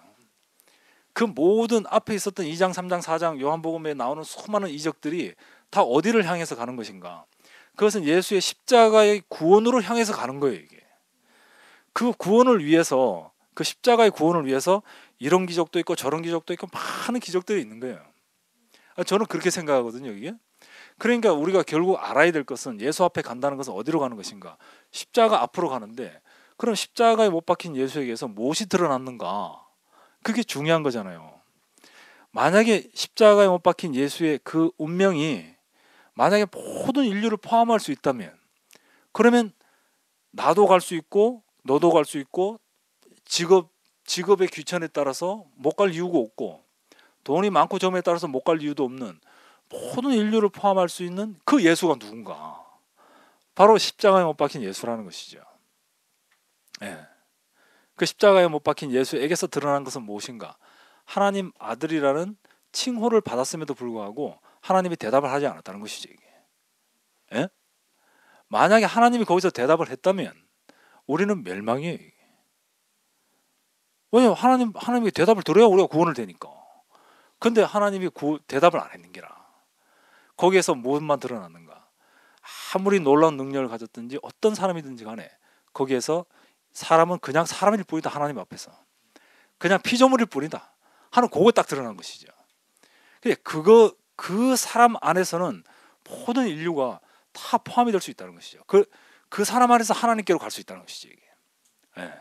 그 모든 앞에 있었던 2장, 3장, 4장 요한복음에 나오는 수많은 이적들이 다 어디를 향해서 가는 것인가? 그것은 예수의 십자가의 구원으로 향해서 가는 거예요. 이게 그 구원을 위해서, 그 십자가의 구원을 위해서 이런 기적도 있고 저런 기적도 있고 많은 기적들이 있는 거예요. 저는 그렇게 생각하거든요. 이게 그러니까 우리가 결국 알아야 될 것은 예수 앞에 간다는 것은 어디로 가는 것인가? 십자가 앞으로 가는데, 그럼 십자가에 못 박힌 예수에게서 무엇이 드러났는가? 그게 중요한 거잖아요. 만약에 십자가에 못 박힌 예수의 그 운명이 만약에 모든 인류를 포함할 수 있다면, 그러면 나도 갈 수 있고 너도 갈 수 있고 직업의 귀천에 따라서 못 갈 이유가 없고 돈이 많고 적음에 따라서 못 갈 이유도 없는 모든 인류를 포함할 수 있는 그 예수가 누군가? 바로 십자가에 못 박힌 예수라는 것이죠. 예. 그 십자가에 못 박힌 예수에게서 드러난 것은 무엇인가? 하나님 아들이라는 칭호를 받았음에도 불구하고 하나님이 대답을 하지 않았다는 것이죠. 이게. 예? 만약에 하나님이 거기서 대답을 했다면 우리는 멸망이에요. 이게. 왜냐하면 하나님이 대답을 들어야 우리가 구원을 되니까. 근데 하나님이 대답을 안 했는 게라. 거기에서 무엇만 드러났는가? 아무리 놀라운 능력을 가졌든지 어떤 사람이든지 간에 거기에서 사람은 그냥 사람일 뿐이다. 하나님 앞에서 그냥 피조물일 뿐이다 하는 그거 딱 드러난 것이죠. 근데 그 사람 안에서는 모든 인류가 다 포함이 될 수 있다는 것이죠. 그 사람 안에서 하나님께로 갈 수 있다는 것이죠. 이게. 예.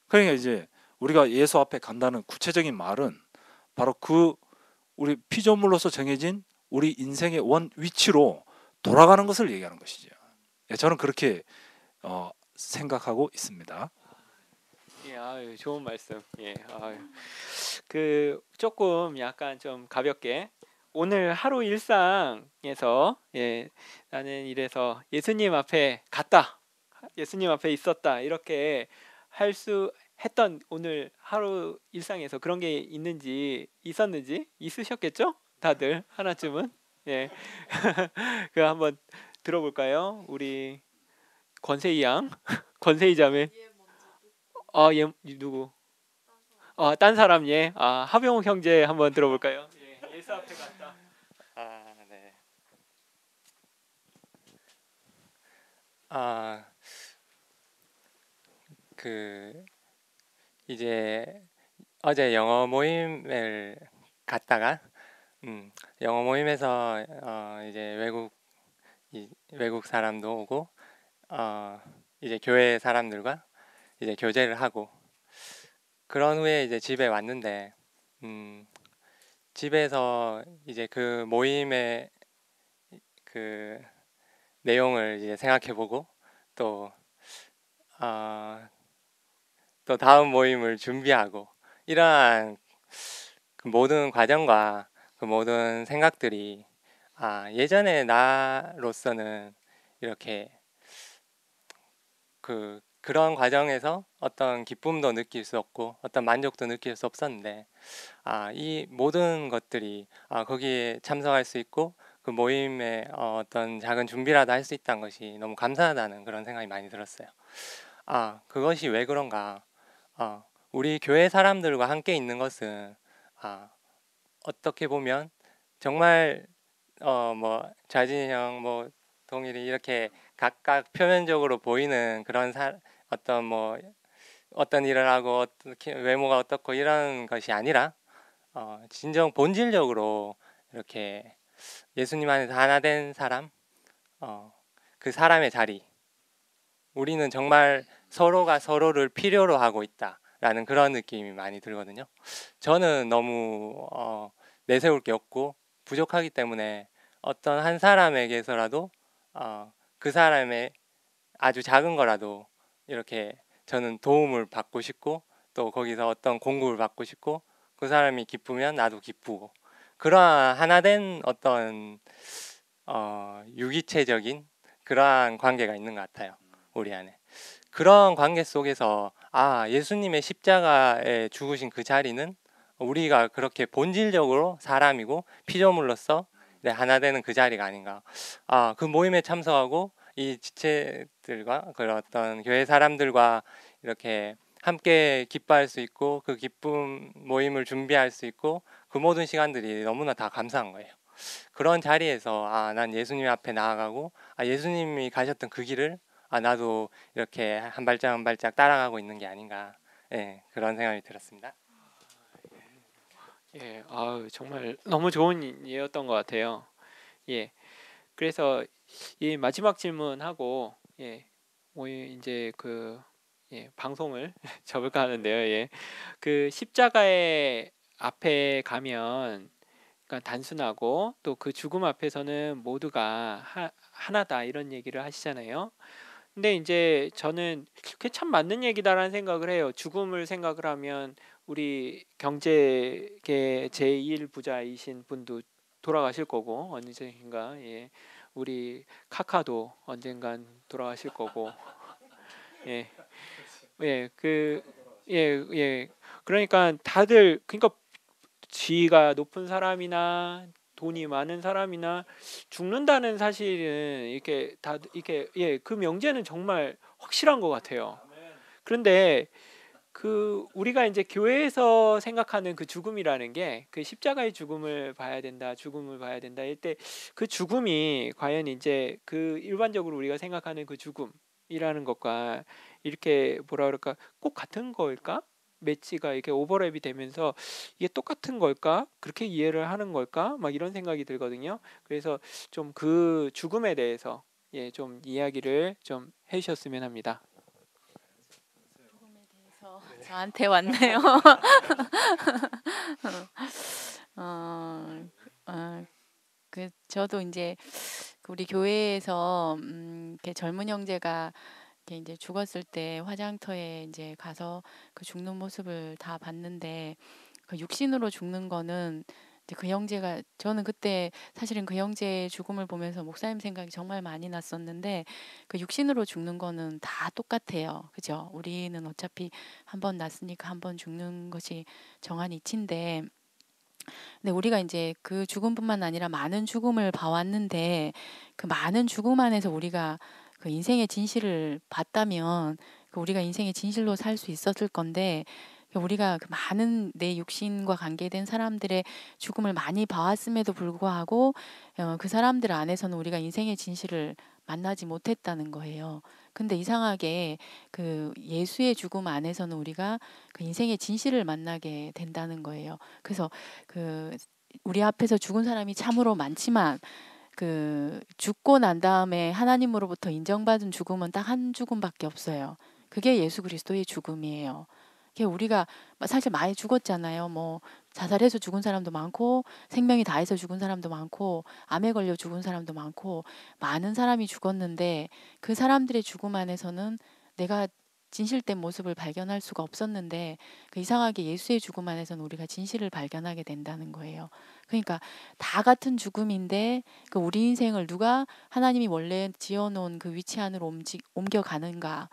그러니까 이제 우리가 예수 앞에 간다는 구체적인 말은 바로 그 우리 피조물로서 정해진 우리 인생의 원 위치로 돌아가는 것을 얘기하는 것이죠. 예, 저는 그렇게 생각하고 있습니다. 예, 아유, 좋은 말씀. 예, 아유. 그 조금 약간 좀 가볍게 오늘 하루 일상에서 나는 이래서 예수님 앞에 갔다, 예수님 앞에 있었다 이렇게 할 수 했던 오늘 하루 일상에서 그런 게 있었는지 있으셨겠죠? 다들 하나쯤은. 예. 그 한번 들어볼까요? 우리 권세희 양, 권세희 자매. 얘 누구? 딴 사람 예. 하병욱 형제 한번 들어볼까요? 예. 예수 앞에 갔다. 네. 그 이제 어제 영어 모임을 갔다가 영어 모임에서 이제 외국 사람도 오고 이제 교회 사람들과 이제 교제를 하고 그런 후에 이제 집에 왔는데 집에서 이제 그 모임의 그 내용을 이제 생각해보고 또 다음 모임을 준비하고 이러한 그 모든 과정과 그 모든 생각들이 예전에 나로서는 이렇게 그런 과정에서 어떤 기쁨도 느낄 수 없고 어떤 만족도 느낄 수 없었는데 이 모든 것들이 거기에 참석할 수 있고 그 모임에 어떤 작은 준비라도 할 수 있다는 것이 너무 감사하다는 그런 생각이 많이 들었어요. 그것이 왜 그런가? 우리 교회 사람들과 함께 있는 것은 어떻게 보면 정말 뭐 자진이 형, 뭐 동일이 이렇게 각각 표면적으로 보이는 그런 어떤 뭐 어떤 일을 하고 어떻게 외모가 어떻고 이런 것이 아니라 진정 본질적으로 이렇게 예수님 안에서 하나 된 사람, 그 사람의 자리, 우리는 정말 서로가 서로를 필요로 하고 있다라는 그런 느낌이 많이 들거든요. 저는 너무 내세울 게 없고 부족하기 때문에 어떤 한 사람에게서라도 그 사람의 아주 작은 거라도 이렇게 저는 도움을 받고 싶고 또 거기서 어떤 공급을 받고 싶고 그 사람이 기쁘면 나도 기쁘고 그러한 하나된 어떤 유기체적인 그러한 관계가 있는 것 같아요. 우리 안에. 그런 관계 속에서 예수님의 십자가에 죽으신 그 자리는 우리가 그렇게 본질적으로 사람이고 피조물로서 하나 되는 그 자리가 아닌가. 그 모임에 참석하고 이 지체들과 그런 어떤 교회 사람들과 이렇게 함께 기뻐할 수 있고 그 기쁨 모임을 준비할 수 있고 그 모든 시간들이 너무나 다 감사한 거예요. 그런 자리에서 난 예수님 앞에 나아가고 예수님이 가셨던 그 길을 나도 이렇게 한 발짝 한 발짝 따라가고 있는 게 아닌가. 그런 생각이 들었습니다. 예, 정말 너무 좋은 예였던 것 같아요. 예, 그래서 이 마지막 질문하고 이제 방송을 접을까 하는데요. 그 십자가의 앞에 가면 그러니까 단순하고 또 그 죽음 앞에서는 모두가 하나다 이런 얘기를 하시잖아요. 근데 이제 저는 그게 참 맞는 얘기다라는 생각을 해요. 죽음을 생각을 하면 우리 경제계 제1 부자이신 분도 돌아가실 거고 언젠가 우리 카카도 언젠간 돌아가실 거고 예. 그러니까 다들 그러니까 지위가 높은 사람이나 돈이 많은 사람이나 죽는다는 사실은 이렇게 그 명제는 정말 확실한 것 같아요. 그런데 그 우리가 이제 교회에서 생각하는 그 죽음이라는 게 그 십자가의 죽음을 봐야 된다, 죽음을 봐야 된다. 이때 그 죽음이 과연 이제 그 일반적으로 우리가 생각하는 그 죽음이라는 것과 이렇게 뭐라 그럴까 꼭 같은 걸까? 매치가 이렇게 오버랩이 되면서 이게 똑같은 걸까? 그렇게 이해를 하는 걸까? 막 이런 생각이 들거든요. 그래서 좀 그 죽음에 대해서 좀 이야기를 좀 해주셨으면 합니다. 죽음에 대해서 저한테 왔네요. 저도 이제 우리 교회에서 이렇게 젊은 형제가 이렇게 이제 죽었을 때 화장터에 이제 가서 그 죽는 모습을 다 봤는데 그 육신으로 죽는 거는 이제 그 형제가 저는 그때 사실은 그 형제의 죽음을 보면서 목사님 생각이 정말 많이 났었는데 그 육신으로 죽는 거는 다 똑같아요. 그죠? 우리는 어차피 한 번 났으니까 한 번 죽는 것이 정한 이치인데 근데 우리가 이제 그 죽음뿐만 아니라 많은 죽음을 봐왔는데 그 많은 죽음 안에서 우리가 그 인생의 진실을 봤다면 그 우리가 인생의 진실로 살 수 있었을 건데 우리가 그 많은 내 육신과 관계된 사람들의 죽음을 많이 봐왔음에도 불구하고 그 사람들 안에서는 우리가 인생의 진실을 만나지 못했다는 거예요. 근데 이상하게 그 예수의 죽음 안에서는 우리가 그 인생의 진실을 만나게 된다는 거예요. 그래서 그 우리 앞에서 죽은 사람이 참으로 많지만 그 죽고 난 다음에 하나님으로부터 인정받은 죽음은 딱 한 죽음밖에 없어요. 그게 예수 그리스도의 죽음이에요. 우리가 사실 많이 죽었잖아요. 뭐 자살해서 죽은 사람도 많고 생명이 다해서 죽은 사람도 많고 암에 걸려 죽은 사람도 많고 많은 사람이 죽었는데 그 사람들의 죽음 안에서는 내가 진실된 모습을 발견할 수가 없었는데 그 이상하게 예수의 죽음 안에서는 우리가 진실을 발견하게 된다는 거예요. 그러니까 다 같은 죽음인데 그 우리 인생을 누가 하나님이 원래 지어놓은 그 위치 안으로 옮겨가는가.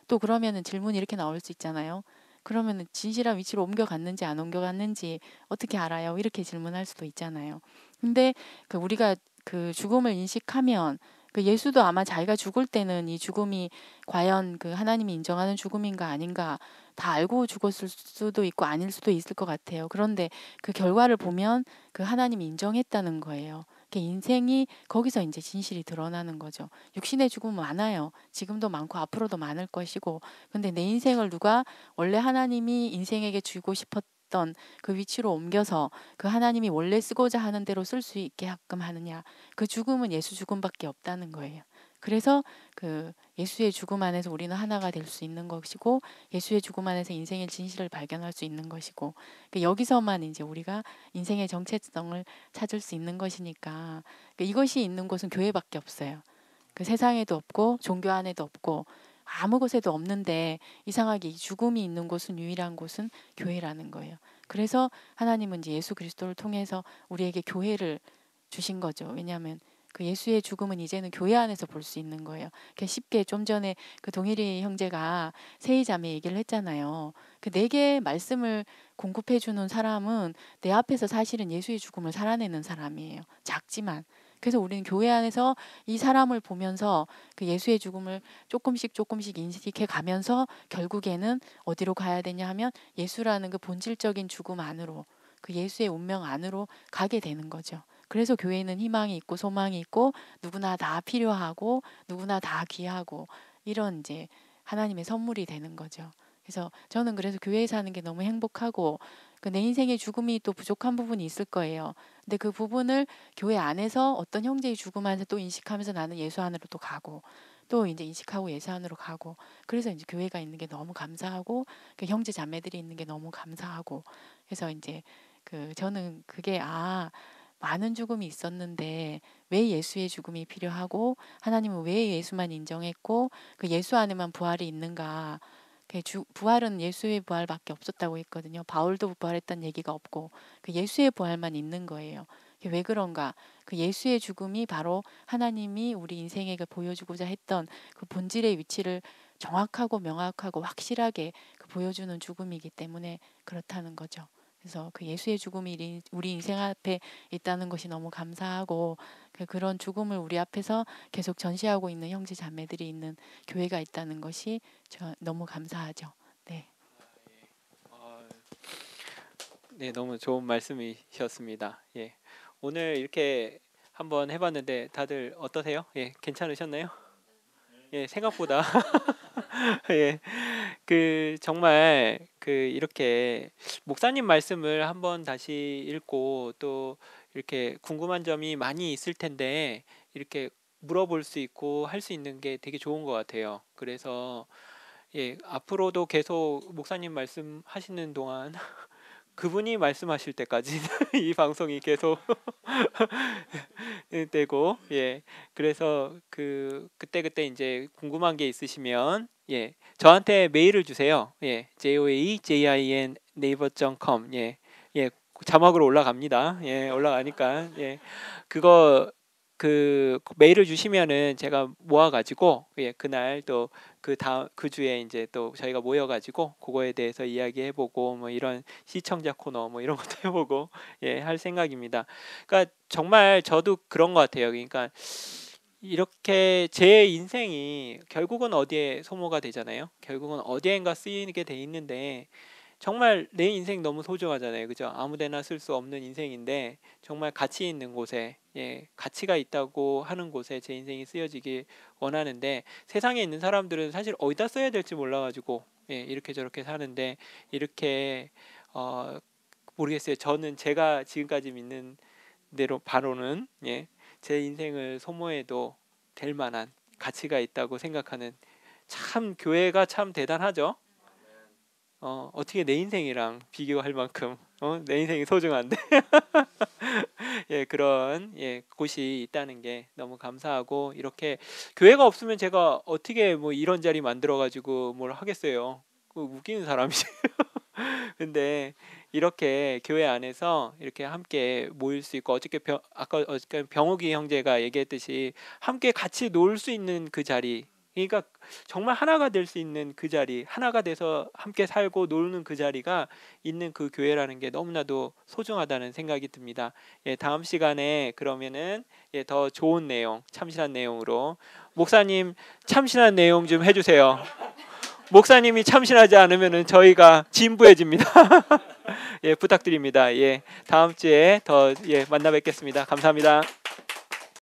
또 그러면은 질문이 이렇게 나올 수 있잖아요. 그러면은 진실한 위치로 옮겨갔는지 안 옮겨갔는지 어떻게 알아요? 이렇게 질문할 수도 있잖아요. 근데 그 우리가 그 죽음을 인식하면 그 예수도 아마 자기가 죽을 때는 이 죽음이 과연 그 하나님이 인정하는 죽음인가 아닌가 다 알고 죽었을 수도 있고 아닐 수도 있을 것 같아요. 그런데 그 결과를 보면 그 하나님이 인정했다는 거예요. 인생이 거기서 이제 진실이 드러나는 거죠. 육신의 죽음은 많아요. 지금도 많고 앞으로도 많을 것이고, 근데 내 인생을 누가 원래 하나님이 인생에게 주고 싶었던 그 위치로 옮겨서 그 하나님이 원래 쓰고자 하는 대로 쓸 수 있게 하끔 하느냐. 그 죽음은 예수 죽음밖에 없다는 거예요. 그래서 그 예수의 죽음 안에서 우리는 하나가 될 수 있는 것이고, 예수의 죽음 안에서 인생의 진실을 발견할 수 있는 것이고, 여기서만 이제 우리가 인생의 정체성을 찾을 수 있는 것이니까, 이것이 있는 곳은 교회밖에 없어요. 그 세상에도 없고 종교 안에도 없고 아무 곳에도 없는데, 이상하게 이 죽음이 있는 곳은, 유일한 곳은 교회라는 거예요. 그래서 하나님은 이제 예수 그리스도를 통해서 우리에게 교회를 주신 거죠. 왜냐하면 그 예수의 죽음은 이제는 교회 안에서 볼 수 있는 거예요. 쉽게 좀 전에 그 동일이 형제가 세이자매 얘기를 했잖아요. 그 내게 말씀을 공급해 주는 사람은 내 앞에서 사실은 예수의 죽음을 살아내는 사람이에요. 작지만. 그래서 우리는 교회 안에서 이 사람을 보면서 그 예수의 죽음을 조금씩 인식해 가면서 결국에는 어디로 가야 되냐 하면 예수라는 그 본질적인 죽음 안으로, 그 예수의 운명 안으로 가게 되는 거죠. 그래서 교회는 희망이 있고 소망이 있고 누구나 다 필요하고 누구나 다 귀하고 이런 이제 하나님의 선물이 되는 거죠. 그래서 저는 그래서 교회에 사는 게 너무 행복하고, 그 내 인생의 죽음이 또 부족한 부분이 있을 거예요. 근데 그 부분을 교회 안에서 어떤 형제의 죽음 안에서 또 인식하면서 나는 예수 안으로 또 가고, 또 이제 인식하고 예수 안으로 가고, 그래서 이제 교회가 있는 게 너무 감사하고, 그 형제 자매들이 있는 게 너무 감사하고, 그래서 이제 그 저는 그게 많은 죽음이 있었는데 왜 예수의 죽음이 필요하고, 하나님은 왜 예수만 인정했고 그 예수 안에만 부활이 있는가. 부활은 예수의 부활밖에 없었다고 했거든요. 바울도 부활했다는 얘기가 없고 그 예수의 부활만 있는 거예요. 왜 그런가? 그 예수의 죽음이 바로 하나님이 우리 인생에게 보여주고자 했던 그 본질의 위치를 정확하고 명확하고 확실하게 보여주는 죽음이기 때문에 그렇다는 거죠. 그래서 그 예수의 죽음이 우리 인생 앞에 있다는 것이 너무 감사하고, 그런 죽음을 우리 앞에서 계속 전시하고 있는 형제 자매들이 있는 교회가 있다는 것이 저 너무 감사하죠. 네. 네, 너무 좋은 말씀이셨습니다. 예, 오늘 이렇게 한번 해봤는데 다들 어떠세요? 예, 괜찮으셨나요? 예, 생각보다 예, 그 정말 그 이렇게 목사님 말씀을 한번 다시 읽고 또 이렇게 궁금한 점이 많이 있을 텐데 이렇게 물어볼 수 있고 할 수 있는 게 되게 좋은 것 같아요. 그래서 예, 앞으로도 계속 목사님 말씀하시는 동안 그분이 말씀하실 때까지 이 방송이 계속 되고, 예, 그래서 그때 이제 궁금한 게 있으시면 예, 저한테 메일을 주세요. 예, joajin naver.com. 예, 예, 자막으로 올라갑니다. 예, 올라가니까 예, 그거 그 메일을 주시면은 제가 모아가지고 예, 그날 또 그 주에 이제 또 저희가 모여가지고 그거에 대해서 이야기해보고 뭐 이런 시청자 코너 뭐 이런 것도 해보고 예, 할 생각입니다. 그러니까 정말 저도 그런 것 같아요. 그러니까 이렇게 제 인생이 결국은 어디에 소모가 되잖아요. 결국은 어디엔가 쓰이게 돼 있는데 정말 내 인생 너무 소중하잖아요. 그죠? 아무데나 쓸 수 없는 인생인데 정말 가치 있는 곳에, 예, 가치가 있다고 하는 곳에 제 인생이 쓰여지길 원하는데, 세상에 있는 사람들은 사실 어디다 써야 될지 몰라가지고 예, 이렇게 저렇게 사는데 이렇게 모르겠어요. 저는 제가 지금까지 믿는 대로 바로는 예, 제 인생을 소모해도 될 만한 가치가 있다고 생각하는, 참 교회가 참 대단하죠. 어떻게 내 인생이랑 비교할 만큼 내 인생이 소중한데 예, 그런 예, 곳이 있다는 게 너무 감사하고, 이렇게 교회가 없으면 제가 어떻게 뭐 이런 자리 만들어 가지고 뭘 하겠어요. 웃기는 사람이지. 근데 이렇게 교회 안에서 이렇게 함께 모일 수 있고, 아까 병욱이 형제가 얘기했듯이 함께 같이 놀 수 있는 그 자리, 그러니까 정말 하나가 될 수 있는 그 자리, 하나가 돼서 함께 살고 노는 그 자리가 있는 그 교회라는 게 너무나도 소중하다는 생각이 듭니다. 예, 다음 시간에 그러면은 예, 더 좋은 내용, 참신한 내용으로 목사님 참신한 내용 좀 해주세요. 목사님이 참신하지 않으면은 저희가 진부해집니다. 예, 부탁드립니다. 예, 다음 주에 더 예, 만나 뵙겠습니다. 감사합니다.